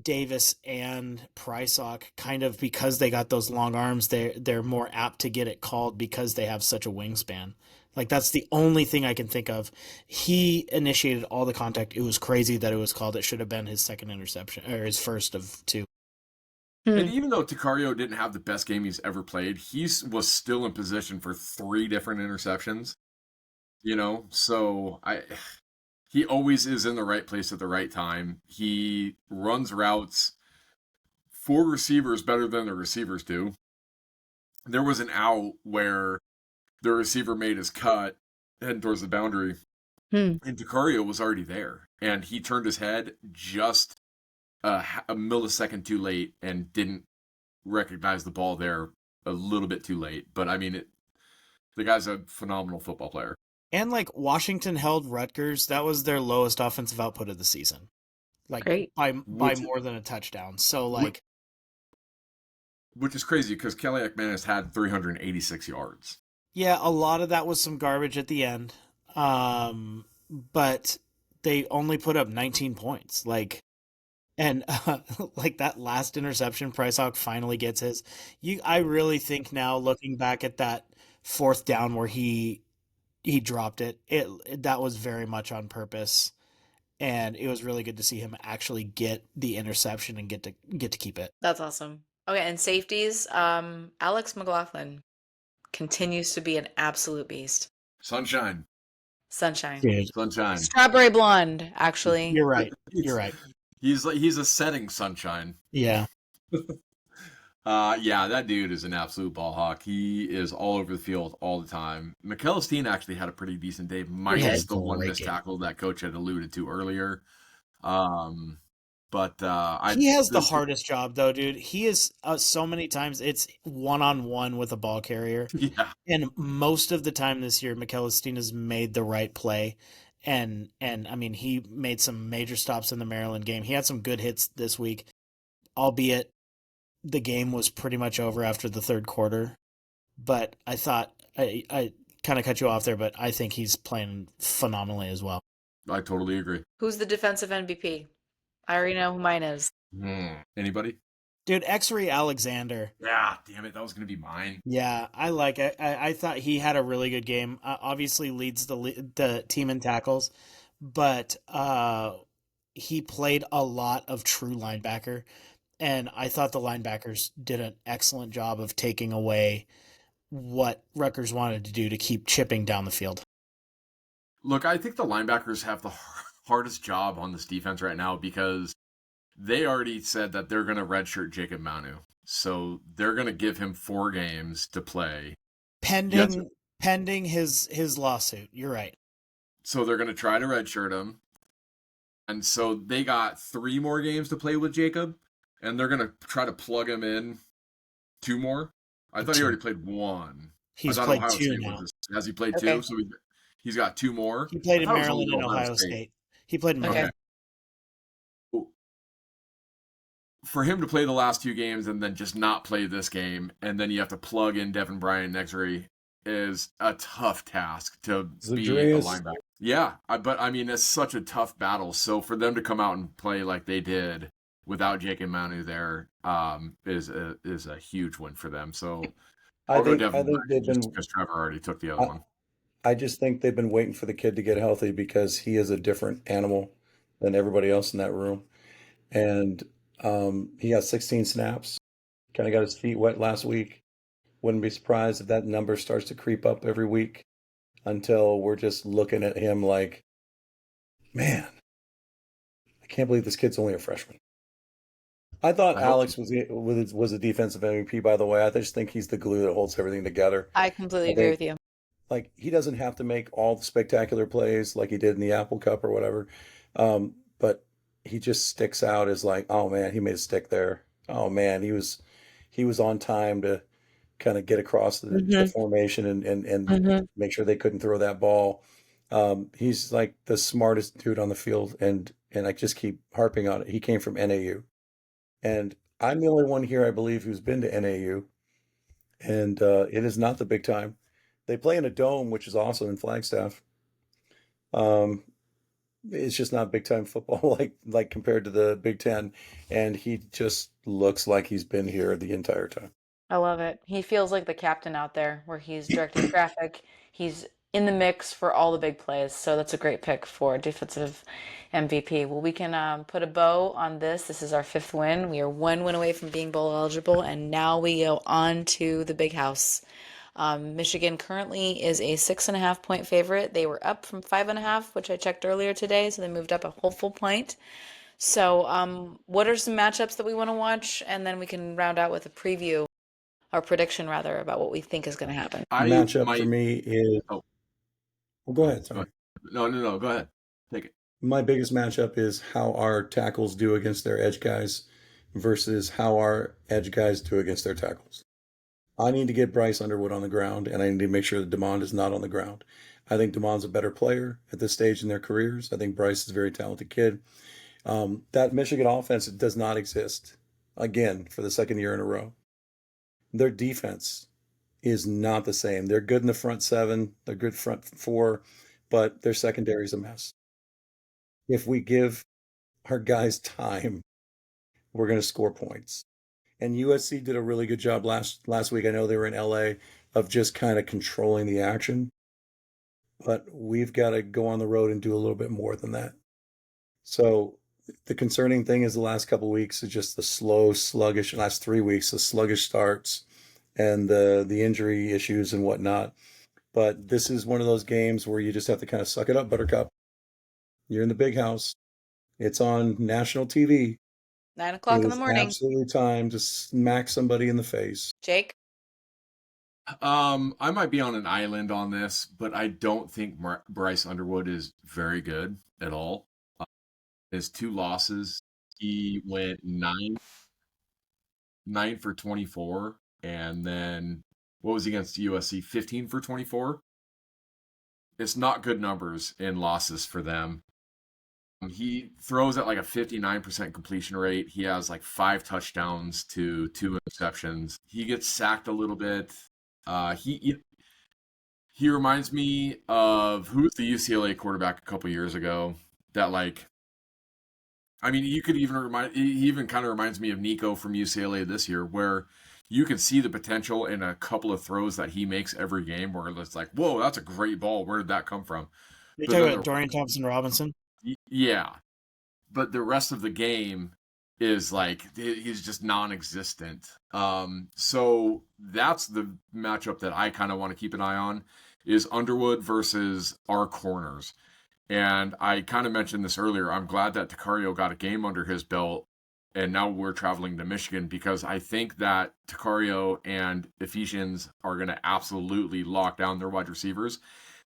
Davis and Prysock, kind of because they got those long arms, they're more apt to get it called because they have such a wingspan. Like, that's the only thing I can think of. He initiated all the contact. It was crazy that it was called. It should have been his second interception, or his first of two. And even though Takario didn't have the best game he's ever played, he was still in position for 3 different interceptions. So he always is in the right place at the right time. He runs routes for receivers better than the receivers do. There was an out where the receiver made his cut heading towards the boundary, and Takario was already there, and he turned his head just a millisecond too late and didn't recognize the ball there a little bit too late. But I mean, the guy's a phenomenal football player. And like Washington held Rutgers, that was their lowest offensive output of the season, like Great. by more than a touchdown. So like, which is crazy because Kelly McManus had 386 yards. Yeah, a lot of that was some garbage at the end, but they only put up 19 points. Like, and like that last interception, Price Hawk finally gets his. I really think now, looking back at that fourth down where he dropped it, that was very much on purpose, and it was really good to see him actually get the interception and get to keep it. That's awesome. Okay, and safeties, Alex McLaughlin continues to be an absolute beast. Sunshine. Dude, Sunshine. Strawberry blonde, actually. You're right. You're right. He's a setting sunshine. Yeah. Yeah, that dude is an absolute ball hawk. He is all over the field all the time. McEllisteen actually had a pretty decent day, minus the one missed tackle that coach had alluded to earlier. But he has the hardest job though, dude. He is so many times it's one-on-one with a ball carrier. Yeah. And most of the time this year, McEllisteen has made the right play. And I mean, he made some major stops in the Maryland game. He had some good hits this week, albeit the game was pretty much over after the third quarter. But I thought I kind of cut you off there, but I think he's playing phenomenally as well. I totally agree. Who's the defensive MVP? I already know who mine is. Anybody? Dude, X-Ray Alexander. Yeah, damn it. That was going to be mine. Yeah, I like it. I thought he had a really good game. Obviously leads the team in tackles, but he played a lot of true linebacker, and I thought the linebackers did an excellent job of taking away what Rutgers wanted to do to keep chipping down the field. Look, I think the linebackers have the hardest job on this defense right now because they already said that they're going to redshirt Jacob Manu. So they're going to give him 4 games to play. Pending his lawsuit. You're right. So they're going to try to redshirt him. And so they got 3 more games to play with Jacob. And they're going to try to plug him in 2 more. I thought he already played 1. He's played 2 now. Has he played Okay. 2? So he's got 2 more. He played in Maryland and Ohio State. He played in Maryland. Okay. For him to play the last 2 games and then just not play this game, and then you have to plug in Devin Bryant Nexery is a tough task to be a linebacker. Yeah, but I mean, it's such a tough battle. So for them to come out and play like they did without Jake and Manu there is a huge win for them. So I think they've been, because Trevor already took the other one. I just think they've been waiting for the kid to get healthy because he is a different animal than everybody else in that room. And he got 16 snaps, kind of got his feet wet last week. Wouldn't be surprised if that number starts to creep up every week until we're just looking at him like, man, I can't believe this kid's only a freshman. I thought Alex was a defensive MVP, by the way. I just think he's the glue that holds everything together. I completely agree with you. Like, he doesn't have to make all the spectacular plays like he did in the Apple Cup or whatever. But he just sticks out as like, oh man, he made a stick there. Oh man, he was on time to kind of get across the formation and make sure they couldn't throw that ball. He's like the smartest dude on the field, and I just keep harping on it. He came from NAU. And I'm the only one here, I believe, who's been to NAU. And it is not the big time. They play in a dome, which is awesome in Flagstaff. It's just not big time football like compared to the Big Ten. And he just looks like he's been here the entire time. I love it. He feels like the captain out there where he's directing traffic. He's in the mix for all the big plays. So that's a great pick for defensive MVP. Well, we can put a bow on this. This is our fifth win. We are one win away from being bowl eligible, and now we go on to the big house. Michigan currently is a 6.5 point favorite. They were up from 5.5, which I checked earlier today, so they moved up a whole full point. So, what are some matchups that we want to watch? And then we can round out with a preview, or prediction rather, about what we think is going to happen. I Matchup for might. me is, Oh, well, go ahead. go Sorry. ahead. No, no, no. Go ahead. Take it. My biggest matchup is how our tackles do against their edge guys versus how our edge guys do against their tackles. I need to get Bryce Underwood on the ground, and I need to make sure that Demond is not on the ground. I think Demond's a better player at this stage in their careers. I think Bryce is a very talented kid. That Michigan offense does not exist again for the second year in a row. Their defense is not the same. They're good in the front seven, they're good front four, but their secondary is a mess. If we give our guys time, we're going to score points. And USC did a really good job last week. I know they were in LA of just kind of controlling the action, but we've got to go on the road and do a little bit more than that. So the concerning thing is the last couple of weeks is just the slow, sluggish last 3 weeks, the sluggish starts and the injury issues and whatnot. But this is one of those games where you just have to kind of suck it up, Buttercup. You're in the big house. It's on national TV. 9 o'clock It in the is morning. absolutely time to smack somebody in the face. Jake? I might be on an island on this, but I don't think Bryce Underwood is very good at all. His two losses, he went nine for 24, and then what was he against USC? 15 for 24. It's not good numbers in losses for them. He throws at like a 59% completion rate. He has like 5 touchdowns to 2 interceptions. He gets sacked a little bit. He reminds me of who was the UCLA quarterback a couple years ago that like I mean, you could even he even kind of reminds me of Nico from UCLA this year, where you can see the potential in a couple of throws that he makes every game where it's like, whoa, that's a great ball. Where did that come from? You But talking then about Dorian Thompson Robinson? yeah, but the rest of the game is like he's just non-existent. So that's the matchup that I kind of want to keep an eye on is Underwood versus our corners. And I kind of mentioned this earlier. I'm glad that Takario got a game under his belt, and now we're traveling to Michigan because I think that Takario and Ephesians are going to absolutely lock down their wide receivers.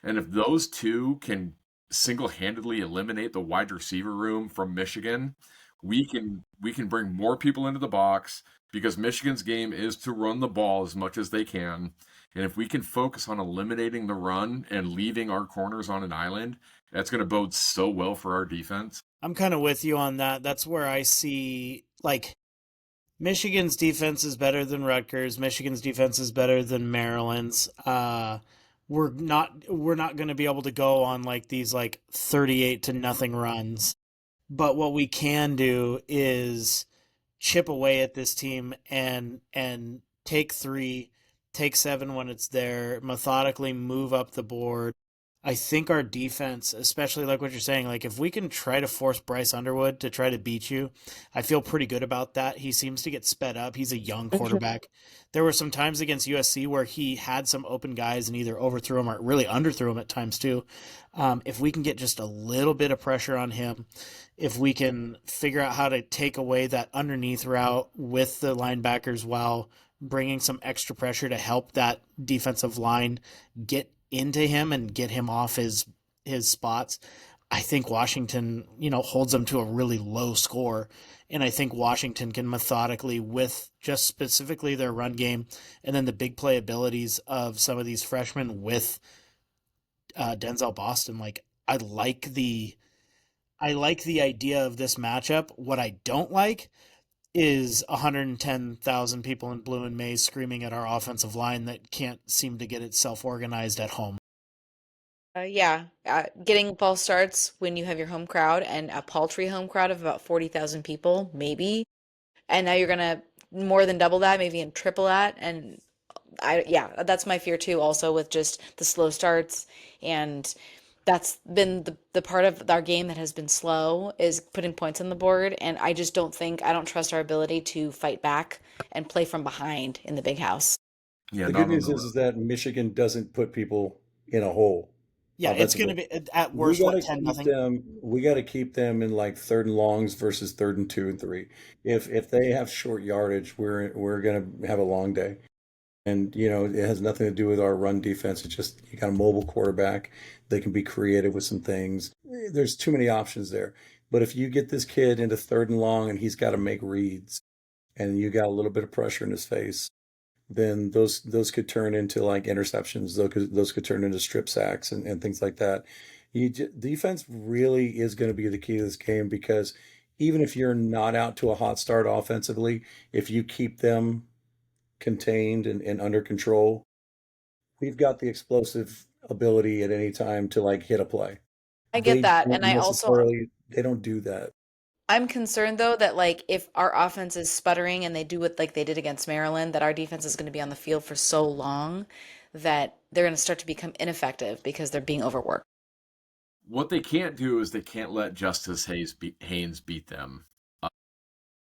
And if those two can single-handedly eliminate the wide receiver room from Michigan, we can bring more people into the box because Michigan's game is to run the ball as much as they can. And if we can focus on eliminating the run and leaving our corners on an island, that's going to bode so well for our defense. I'm kind of with you on that. That's where I see like Michigan's defense is better than Rutgers. Michigan's defense is better than Maryland's. We're not going to be able to go on like these like 38-0 runs. But what we can do is chip away at this team and take 3, take 7 when it's there, methodically move up the board. I think our defense, especially like what you're saying, like if we can try to force Bryce Underwood to try to beat you, I feel pretty good about that. He seems to get sped up. He's a young quarterback. There were some times against USC where he had some open guys and either overthrew him or really underthrew him at times too. If we can get just a little bit of pressure on him, if we can figure out how to take away that underneath route with the linebackers while bringing some extra pressure to help that defensive line get into him and get him off his spots, I think Washington, holds them to a really low score. And I think Washington can methodically, with just specifically their run game and then the big play abilities of some of these freshmen with Denzel Boston, like I like the idea of this matchup. What I don't like is 110,000 people in blue and maize screaming at our offensive line that can't seem to get itself organized at home. Yeah, getting false starts when you have your home crowd and a paltry home crowd of about 40,000 people, maybe. And now you're gonna more than double that, maybe and triple that. And yeah, that's my fear too, also with just the slow starts. And that's been the part of our game that has been slow is putting points on the board. And I don't trust our ability to fight back and play from behind in the big house. Yeah, The good not on news the is road. that Michigan doesn't put people in a hole Yeah, it's going to offensively. be at worst what 10 nothing. We got to keep them in like third and longs versus third and 2 and 3. If they have short yardage, we're going to have a long day. And it has nothing to do with our run defense. It's just you got a mobile quarterback. They can be creative with some things. There's too many options there. But if you get this kid into third and long and he's got to make reads and you got a little bit of pressure in his face, then those could turn into like interceptions. Those could turn into strip sacks and things like that. Defense really is going to be the key to this game because even if you're not out to a hot start offensively, if you keep them contained and under control, we've got the explosive ability at any time to like hit a play. I get that. And They don't do that. I'm concerned though that like if our offense is sputtering and they do it like they did against Maryland, that our defense is going to be on the field for so long that they're going to start to become ineffective because they're being overworked. What they can't do is they can't let Haynes beat them.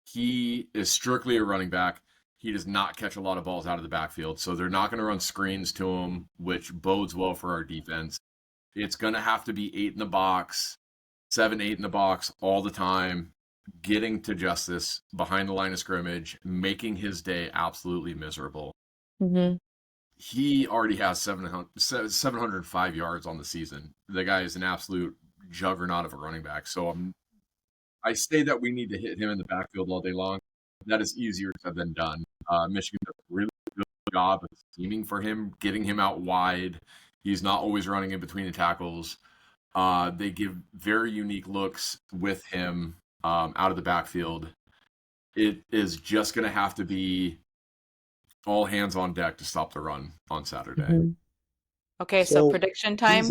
He is strictly a running back. He does not catch a lot of balls out of the backfield, so they're not going to run screens to him, which bodes well for our defense. It's going to have to be 8 in the box, 7, 8 in the box all the time, getting to Justice behind the line of scrimmage, making his day absolutely miserable. Mm-hmm. He already has 705 yards on the season. The guy is an absolute juggernaut of a running back. So I say that we need to hit him in the backfield all day long. That is easier said than done. Michigan does a really good job of scheming for him, getting him out wide. He's not always running in between the tackles. They give very unique looks with him out of the backfield. It is just going to have to be all hands on deck to stop the run on Saturday. Mm-hmm. Okay, so prediction time.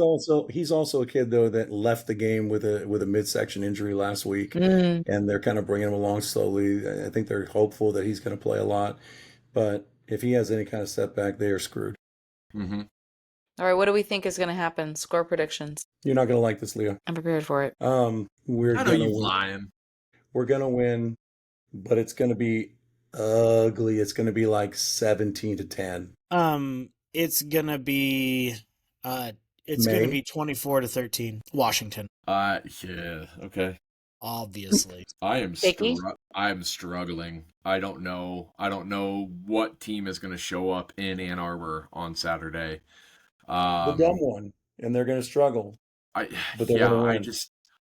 He's also a kid though that left the game with a midsection injury last week, and they're kind of bringing him along slowly. I think they're hopeful that he's going to play a lot, but if he has any kind of setback, they are screwed. Mm-hmm. All right, what do we think is going to happen? Score predictions. You're not going to like this, Leah. I'm prepared for it. We're I know gonna you win. lying. We're gonna win, but it's going to be ugly. It's going to be like 17-10. It's gonna be 24-13. Washington. Yeah, okay. Obviously. I am struggling. I don't know what team is going to show up in Ann Arbor on Saturday. The dumb one, and they're going to struggle. But they're going to win.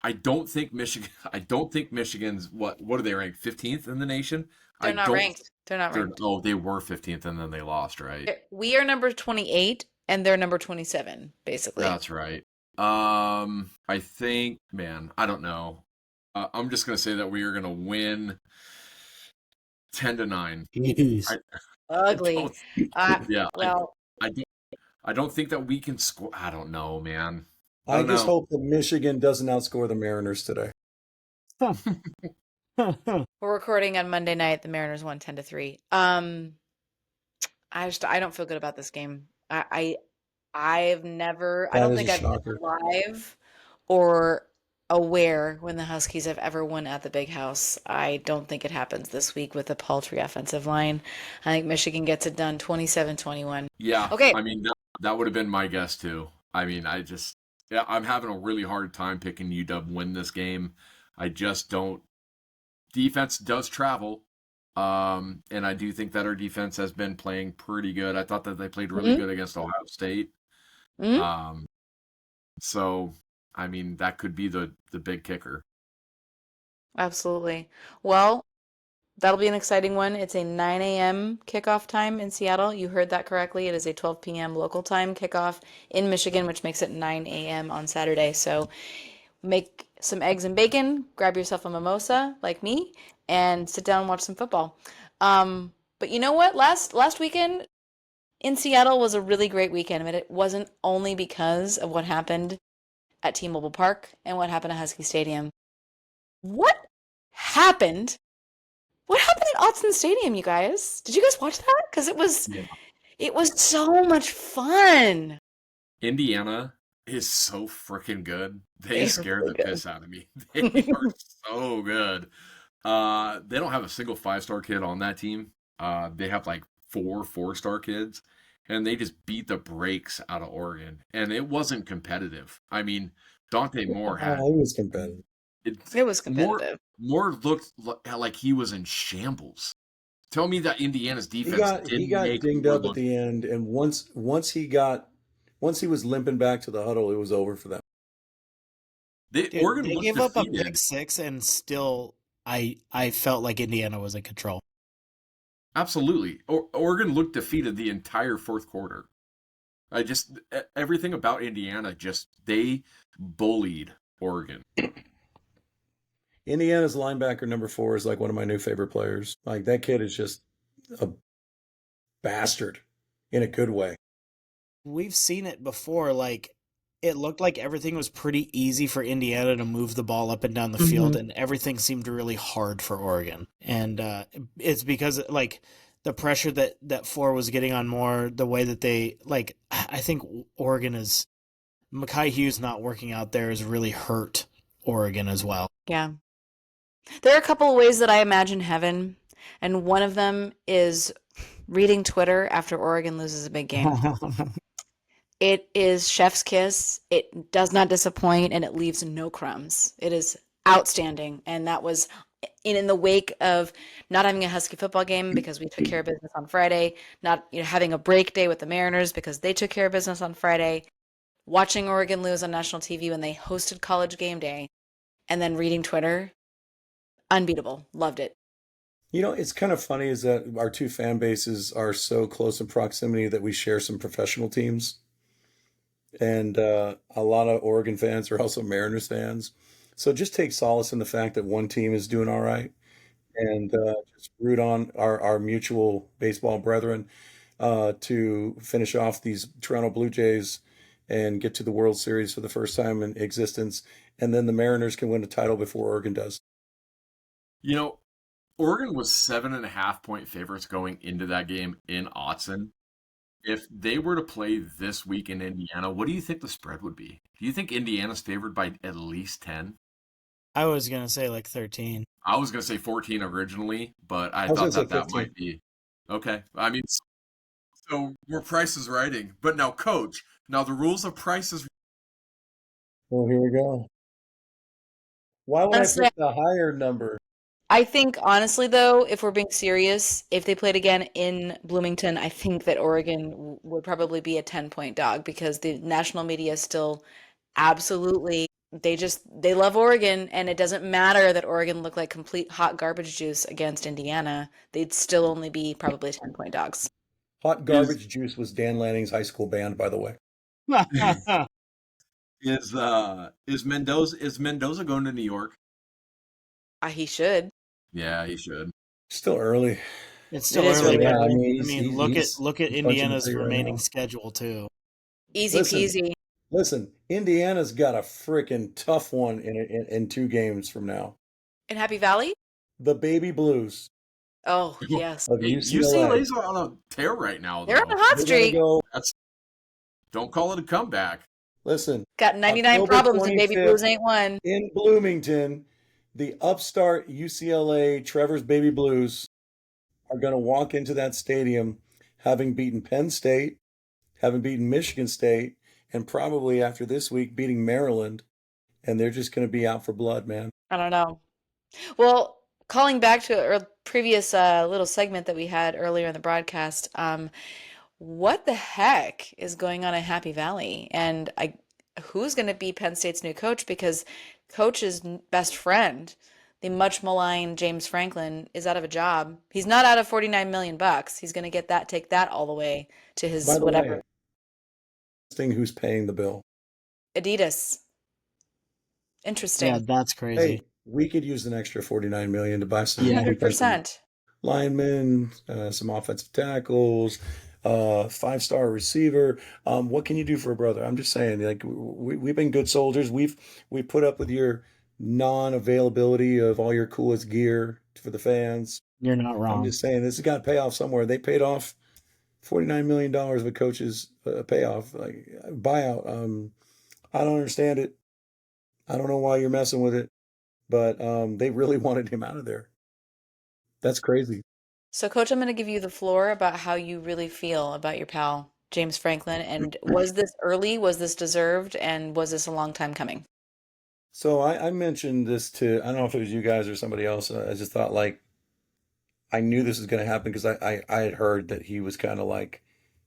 I don't think Michigan's what are they ranked 15th in the nation? They're not ranked. They're not ranked. Oh, they were 15th and then they lost, right? We are number 28 and they're number 27, basically. That's right. I think, man, I don't know. I'm just going to say that we are going to win 10-9. Ugly. Yeah. Well, I don't think that we can score. I don't know, man. I just hope that Michigan doesn't outscore the Mariners today. we're recording on Monday night. The Mariners won 10-3. I don't feel good about this game. I don't think I've been live or aware when the Huskies have ever won at the Big House. I don't think it happens this week with a paltry offensive line. I think Michigan gets it done 27-21. Yeah. Okay. I mean, that would have been my guess too. I mean, I'm having a really hard time picking UW win this game. I just don't. Defense does travel. And I do think that our defense has been playing pretty good. I thought that they played really good against Ohio State. So, I mean, that could be the big kicker. Absolutely. Well, that'll be an exciting one. It's a 9 a.m. kickoff time in Seattle. You heard that correctly. It is a 12 p.m. local time kickoff in Michigan, which makes it 9 a.m. on Saturday. So make some eggs and bacon, grab yourself a mimosa like me, and sit down and watch some football. But you know what? Last weekend in Seattle was a really great weekend. I mean, it wasn't only because of what happened at T-Mobile Park and what happened at Husky Stadium. What happened? What happened at Autzen Stadium, you guys? Did you guys watch that? Because it It was so much fun. Indiana is so freaking good. They They are scare really the good. piss out of me. They are so good. They don't have a single 5-star kid on that team. They have like 4-star kids, and they just beat the brakes out of Oregon. And it wasn't competitive. I mean, Dante Moore had Oh, it was competitive. It was Moore. competitive. Moore looked like he was in shambles. Tell me that Indiana's He defense got he didn't got make dinged Moore up at look. the end, and once he was limping back to the huddle, it was over for them. Dude, Oregon they looked gave up a defeated. pick six, and still, I felt like Indiana was in control. Absolutely. Oregon looked defeated the entire fourth quarter. Everything about Indiana, they bullied Oregon. Indiana's linebacker number 4 is like one of my new favorite players. Like that kid is just a bastard in a good way. We've seen it before. Like, it looked like everything was pretty easy for Indiana to move the ball up and down the field, and everything seemed really hard for Oregon. And it's because, like, the pressure that 4 was getting on Moore, the way that they, like, I think Oregon is, Mekhi Hughes not working out there has really hurt Oregon as well. Yeah. There are a couple of ways that I imagine heaven, and one of them is reading Twitter after Oregon loses a big game. It is chef's kiss. It does not disappoint, and it leaves no crumbs. It is outstanding, and that was in the wake of not having a Husky football game because we took care of business on Friday, not having a break day with the Mariners because they took care of business on Friday, watching Oregon lose on national TV when they hosted College Game Day, and then reading Twitter. Unbeatable. Loved it. It's kind of funny is that our two fan bases are so close in proximity that we share some professional teams. And a lot of Oregon fans are also Mariners fans. So just take solace in the fact that one team is doing all right and just root on our mutual baseball brethren to finish off these Toronto Blue Jays and get to the World Series for the first time in existence. And then the Mariners can win a title before Oregon does. Oregon was 7.5-point favorites going into that game in Autzen. If they were to play this week in Indiana, what do you think the spread would be? Do you think Indiana's favored by at least 10? I was going to say like 13. I was going to say 14 originally, but I was thought gonna say that 15. might be. Okay. I mean, so we're Price is Writing. But now, Coach, the rules of Price is. Well, here we go. Why would I Honestly, pick the higher number? I think, honestly, though, if we're being serious, if they played again in Bloomington, I think that Oregon would probably be a 10-point dog because the national media still absolutely, they love Oregon, and it doesn't matter that Oregon looked like complete hot garbage juice against Indiana. They'd still only be probably 10-point dogs. Hot Garbage Juice was Dan Lanning's high school band, by the way. Is Mendoza going to New York? He should. Yeah, he should. Still early. It's still It is early, really but early. I mean, look at he's punching Indiana's big right remaining now. schedule too. Easy Listen. peasy. Listen, Indiana's got a freaking tough one in 2 games from now. In Happy Valley? The Baby Blues Oh, yes. of Hey, UCLA. UCLA's on a tear right now, They're on though. a hot They're gonna streak. go. Don't call it a comeback. Listen, Got 99 October problems and Baby 25th Blues ain't one. in Bloomington, the upstart UCLA Trevor's Baby Blues are going to walk into that stadium having beaten Penn State, having beaten Michigan State, and probably after this week beating Maryland. And they're just going to be out for blood, man. I don't know. Well, calling back to a previous little segment that we had earlier in the broadcast, what the heck is going on at Happy Valley? And who's going to be Penn State's new coach? Because coach's best friend, the much maligned James Franklin, is out of a job. He's not out of 49 million bucks. He's going to take that all the way to his By the whatever. way, who's paying the bill? Adidas. Interesting. Yeah, that's crazy. Hey, we could use an extra 49 million to buy some defensive 100%. linemen, some offensive tackles, 5-star receiver. What can you do for a brother? I'm just saying, like we've been good soldiers. We put up with your non-availability of all your coolest gear for the fans. You're not I'm wrong. just saying this has got to pay off somewhere. They paid off $49 million of a coach's payoff, like buyout. I don't understand it. I don't know why you're messing with it, but they really wanted him out of there. That's crazy. So, Coach, I'm going to give you the floor about how you really feel about your pal, James Franklin. And was this early? Was this deserved? And was this a long time coming? So I mentioned this to, I don't know if it was you guys or somebody else. I just thought like I knew this was going to happen because I had heard that he was kind of like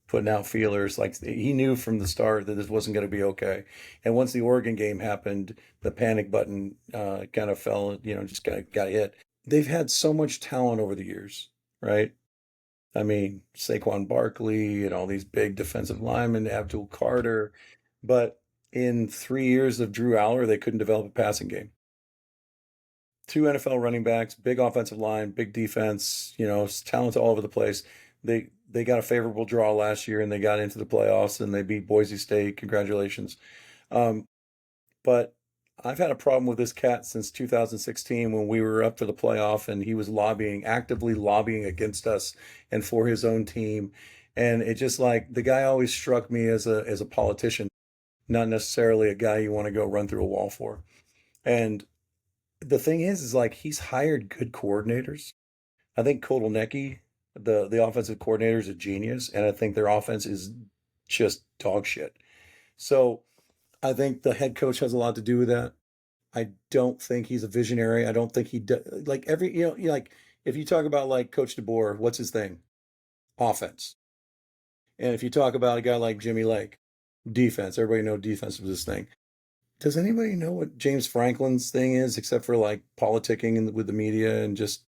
putting out feelers. Like he knew from the start that this wasn't going to be okay. And once the Oregon game happened, the panic button kind of fell, just got hit. They've had so much talent over the years, right? I mean, Saquon Barkley and all these big defensive linemen, Abdul Carter. But in 3 years of Drew Aller, they couldn't develop a passing game. Two NFL running backs, big offensive line, big defense, talent all over the place. They got a favorable draw last year and they got into the playoffs and they beat Boise State. Congratulations. Um, but I've had a problem with this cat since 2016 when we were up to the playoff and he was actively lobbying against us and for his own team. And it just like the guy always struck me as a politician, not necessarily a guy you want to go run through a wall for. And the thing is like he's hired good coordinators. I think Kotelnicki, the offensive coordinator, is a genius, and I think their offense is just dog shit. So I think the head coach has a lot to do with that. I don't think he's a visionary. I don't think he like like if you talk about like Coach DeBoer, what's his thing? Offense. And if you talk about a guy like Jimmy Lake, defense. Everybody knows defense was his thing. Does anybody know what James Franklin's thing is, except for like politicking with the media and just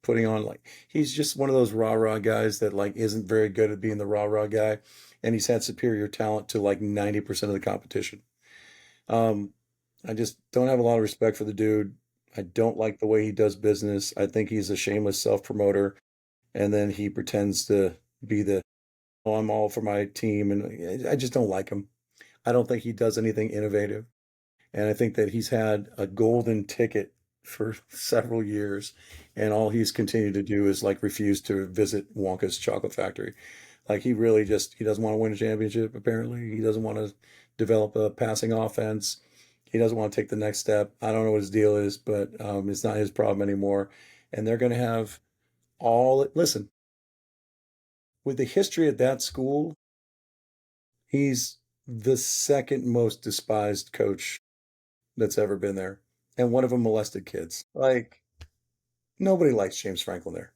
putting on like he's just one of those rah-rah guys that like isn't very good at being the rah-rah guy, and he's had superior talent to like 90% of the competition. I just don't have a lot of respect for the dude. I don't like the way he does business. I think he's a shameless self-promoter, and then he pretends to be oh, I'm all for my team, and I just don't like him. I don't think he does anything innovative. And I think that he's had a golden ticket for several years, and all he's continued to do is like refuse to visit Wonka's chocolate factory. Like he really he doesn't want to win a championship. Apparently, he doesn't want to develop a passing offense. He doesn't want to take the next step. I don't know what his deal is, but it's not his problem anymore. And they're going to have listen, with the history of that school, he's the second most despised coach that's ever been there. And one of them molested kids. Like, nobody likes James Franklin there.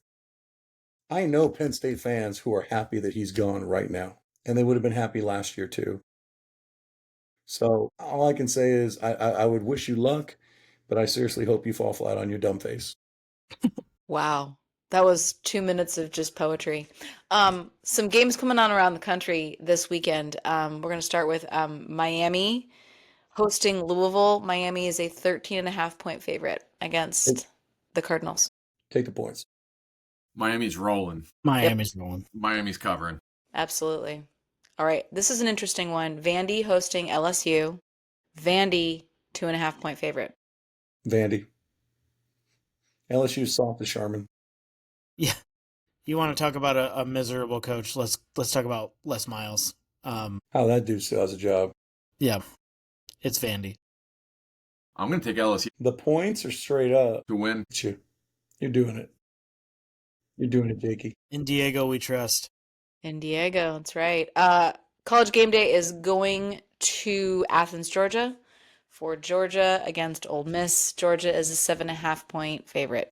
I know Penn State fans who are happy that he's gone right now. And they would have been happy last year too. So all I can say is I would wish you luck, but I seriously hope you fall flat on your dumb face. Wow. That was 2 minutes of just poetry. Some games coming on around the country this weekend. We're going to start with Miami hosting Louisville. Miami is a 13.5 point favorite against the Cardinals. Take the points. Miami's rolling. Miami's rolling. Miami's covering. Absolutely. All right. This is an interesting one. Vandy hosting LSU. Vandy, 2.5 point favorite. Vandy. LSU soft as Charmin. Yeah. You want to talk about a miserable coach? Let's talk about Les Miles. How that dude still has a job. Yeah. It's Vandy. I'm going to take LSU The points are straight up. to win. You're doing it. You're doing it, Jakey. In Diego, we trust. In Diego, that's right. College game day is going to Athens, Georgia, for Georgia against Ole Miss. Georgia is a 7.5 point favorite.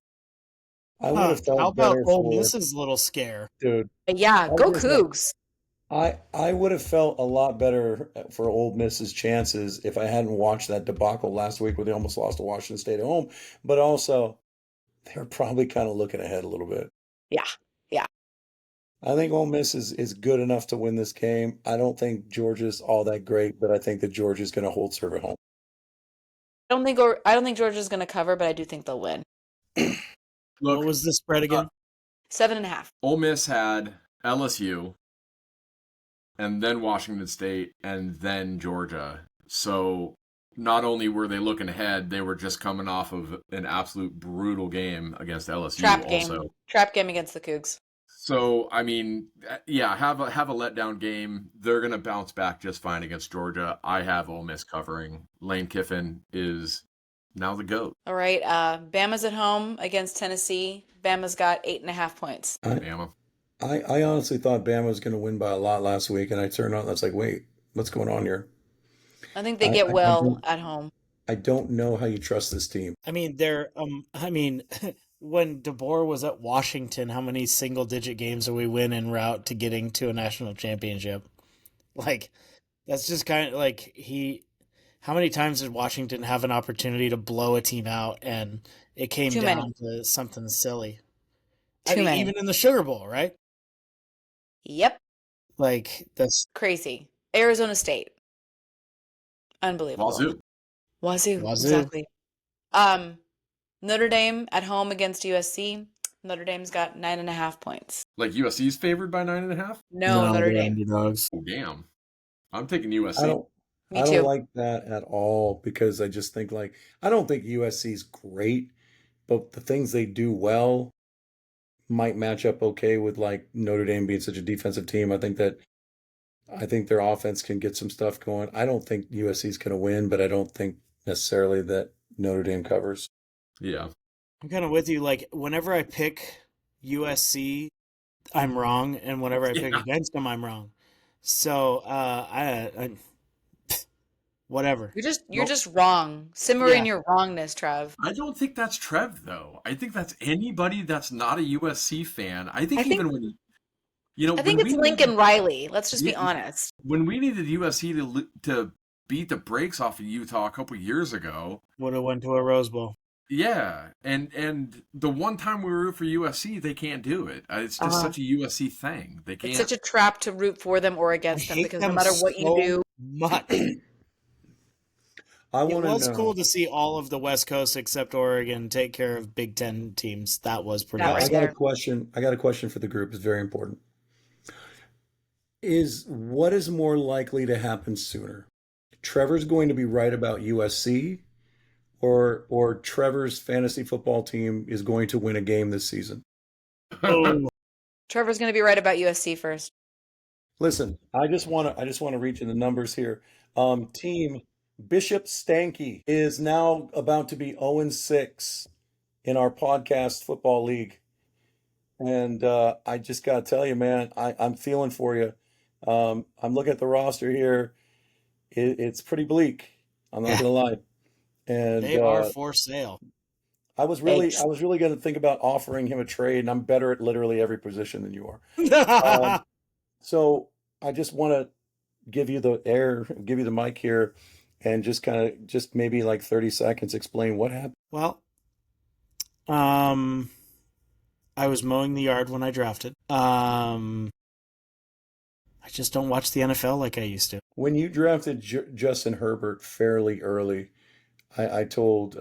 I would have felt How about better Ole for Miss's little scare? dude. Yeah, I go was like- Cougs. I would have felt a lot better for Ole Miss's chances if I hadn't watched that debacle last week where they almost lost to Washington State at home. But also, they're probably kind of looking ahead a little bit. Yeah. I think Ole Miss is good enough to win this game. I don't think Georgia's all that great, but I think that Georgia's going to hold serve at home. I don't think Georgia's going to cover, but I do think they'll win. What Look, was the spread again? 7.5. Ole Miss had LSU, and then Washington State, and then Georgia. So not only were they looking ahead, they were just coming off of an absolute brutal game against LSU Trap also. game. Trap game against the Cougs. So I mean, yeah, have a letdown game. They're gonna bounce back just fine against Georgia. I have Ole Miss covering. Lane Kiffin is now the GOAT. All right. Bama's at home against Tennessee. Bama's got 8.5 points. Bama. I honestly thought Bama was going to win by a lot last week, and I turned on. I was like, wait, what's going on here? I think they get I well don't at home. I don't know how you trust this team. I mean, when DeBoer was at Washington, how many single-digit games did we win en route to getting to a national championship? Like, that's just kind of like how many times did Washington have an opportunity to blow a team out and it came Too down many. to something silly? I Too mean, many. even in the Sugar Bowl, right? Yep. Like, that's Crazy. Arizona State. Unbelievable. Wazoo. Wazoo. Wazoo. Exactly. Notre Dame at home against USC. Notre Dame's got 9.5 points. Like USC's favored by 9.5. No, Notre they're Dame. underdogs. Oh damn! I'm taking I USC. don't Me I don't too. like that at all because I just think I don't think USC's great, but the things they do well might match up okay with Notre Dame being such a defensive team. I think their offense can get some stuff going. I don't think USC's going to win, but I don't think necessarily that Notre Dame covers. Yeah. I'm kind of with you. Like, whenever I pick USC, I'm wrong, and whenever I pick Yeah. against them, I'm wrong. So, whatever. You're just wrong. Simmer in your wrongness, Trev. I don't think that's Trev though. I think that's anybody that's not a USC fan. I think I think even when you know I when think we it's needed, Lincoln Riley. Let's just be yeah, honest. when we needed USC to beat the brakes off of Utah a couple years ago. Would have went to a Rose Bowl. Yeah, and the one time we root for USC, they can't do it. It's just such a USC thing. They It's can't. such a trap to root for them or I against them hate because no them matter what you so do, much. I It want to was know. cool to see all of the West Coast except Oregon take care of Big Ten teams. That was pretty That I right awesome. got a there. question. I got a question for the group. It's very important. Is what is more likely to happen sooner? Trevor's going to be right about USC, or Trevor's fantasy football team is going to win a game this season. Oh, Trevor's going to be right about USC first. Listen, I just want to reach in the numbers here. Team Bishop Stanky is now about to be 0-6 in our podcast football league. And I just got to tell you, man, I'm feeling for you. I'm looking at the roster here. It's pretty bleak. I'm not yeah. going to lie. And They are for sale. I was Thanks. really going to think about offering him a trade, and I'm better at literally every position than you are. So I just want to give you the mic here, and just maybe like 30 seconds explain what happened. Well, I was mowing the yard when I drafted. I just don't watch the NFL like I used to. When you drafted Justin Herbert fairly early, I told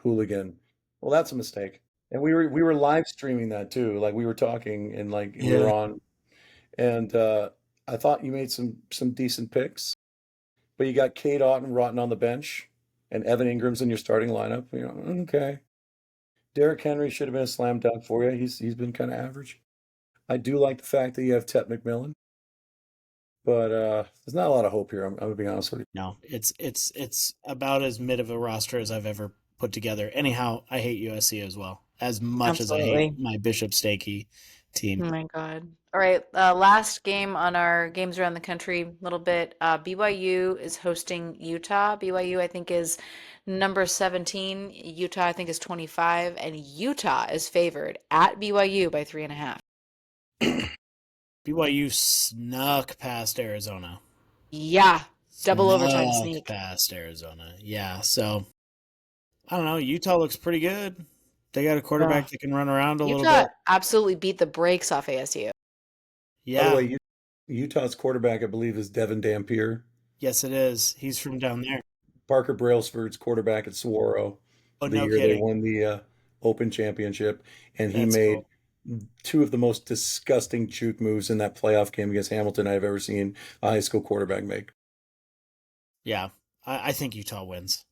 Hooligan, well, that's a mistake. And we were live streaming that too. Like we were talking and we were Yeah. on, and I thought you made some decent picks, but you got Cade Otton rotting on the bench, and Evan Ingram's in your starting lineup. You know, okay. Derrick Henry should have been a slam dunk for you. He's been kind of average. I do like the fact that you have Tet McMillan, but there's not a lot of hope here. I'm gonna be honest with you. No, it's about as mid of a roster as I've ever put together. Anyhow, I hate USC as well, as much as I Absolutely. hate my Bishop Stakey team. Oh my God. All right. Last game on our games around the country, a little bit. BYU is hosting Utah. BYU, I think, is number 17. Utah, I think, is 25. And Utah is favored at BYU by 3.5. BYU snuck past Arizona. Yeah. Double overtime Snuck sneak. past Arizona. Yeah, so I don't know. Utah looks pretty good. They got a quarterback that can run around a little Utah bit. absolutely beat the brakes off ASU. By Yeah. the way, Utah's quarterback, I believe, is Devin Dampier. Yes, it is. He's from down there. Parker Brailsford's quarterback at Saguaro. Oh, The no year they kidding. won the Open Championship, and he That's made cool. two of the most disgusting juke moves in that playoff game against Hamilton I've ever seen a high school quarterback make. Yeah, I think Utah wins.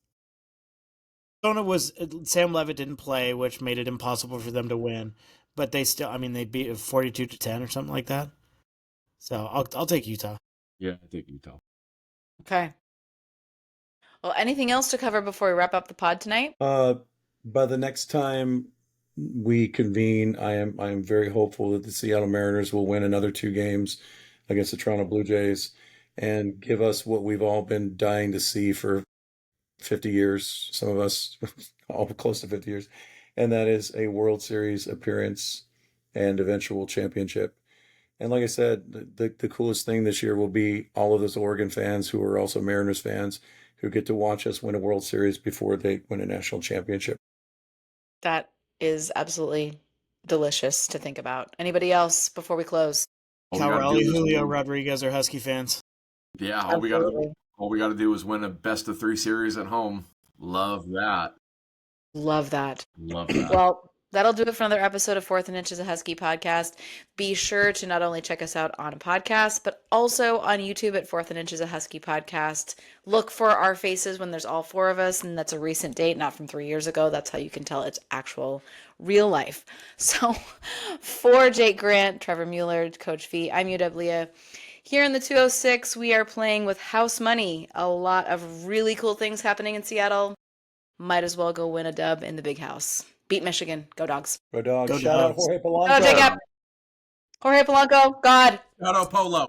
Sam Levitt didn't play, which made it impossible for them to win. but they still, I mean, they beat 42-10 or something like that. So I'll take Utah. Yeah, I think Utah. Okay. Well, anything else to cover before we wrap up the pod tonight? By the next time we convene, I am very hopeful that the Seattle Mariners will win another 2 games against the Toronto Blue Jays and give us what we've all been dying to see for 50 years, some of us all close to 50 years, and that is a World Series appearance and eventual championship. And like I said, the coolest thing this year will be all of those Oregon fans who are also Mariners fans who get to watch us win a World Series before they win a national championship. That is absolutely delicious to think about. Anybody else before we close? All we gotta Cal do is Julio win. Rodriguez are Husky fans. Yeah, Absolutely. all we gotta do is win a best of 3 series at home. Love that. Love that. Love that. Well, that'll do it for another episode of Fourth and Inch is a Husky podcast. Be sure to not only check us out on a podcast, but also on YouTube at Fourth and Inch is a Husky podcast. Look for our faces when there's all 4 of us, and that's a recent date, not from 3 years ago. That's how you can tell it's actual real life. So for Jake Grant, Trevor Mueller, Coach V, I'm UW Leah. Here in the 206, we are playing with house money. A lot of really cool things happening in Seattle. Might as well go win a dub in the big house. Beat Michigan. Go Dogs. Go Dogs. Go Shout out Dogs. Jorge Polanco. Go Jacob. Jorge Polanco. God. Shout out Polo.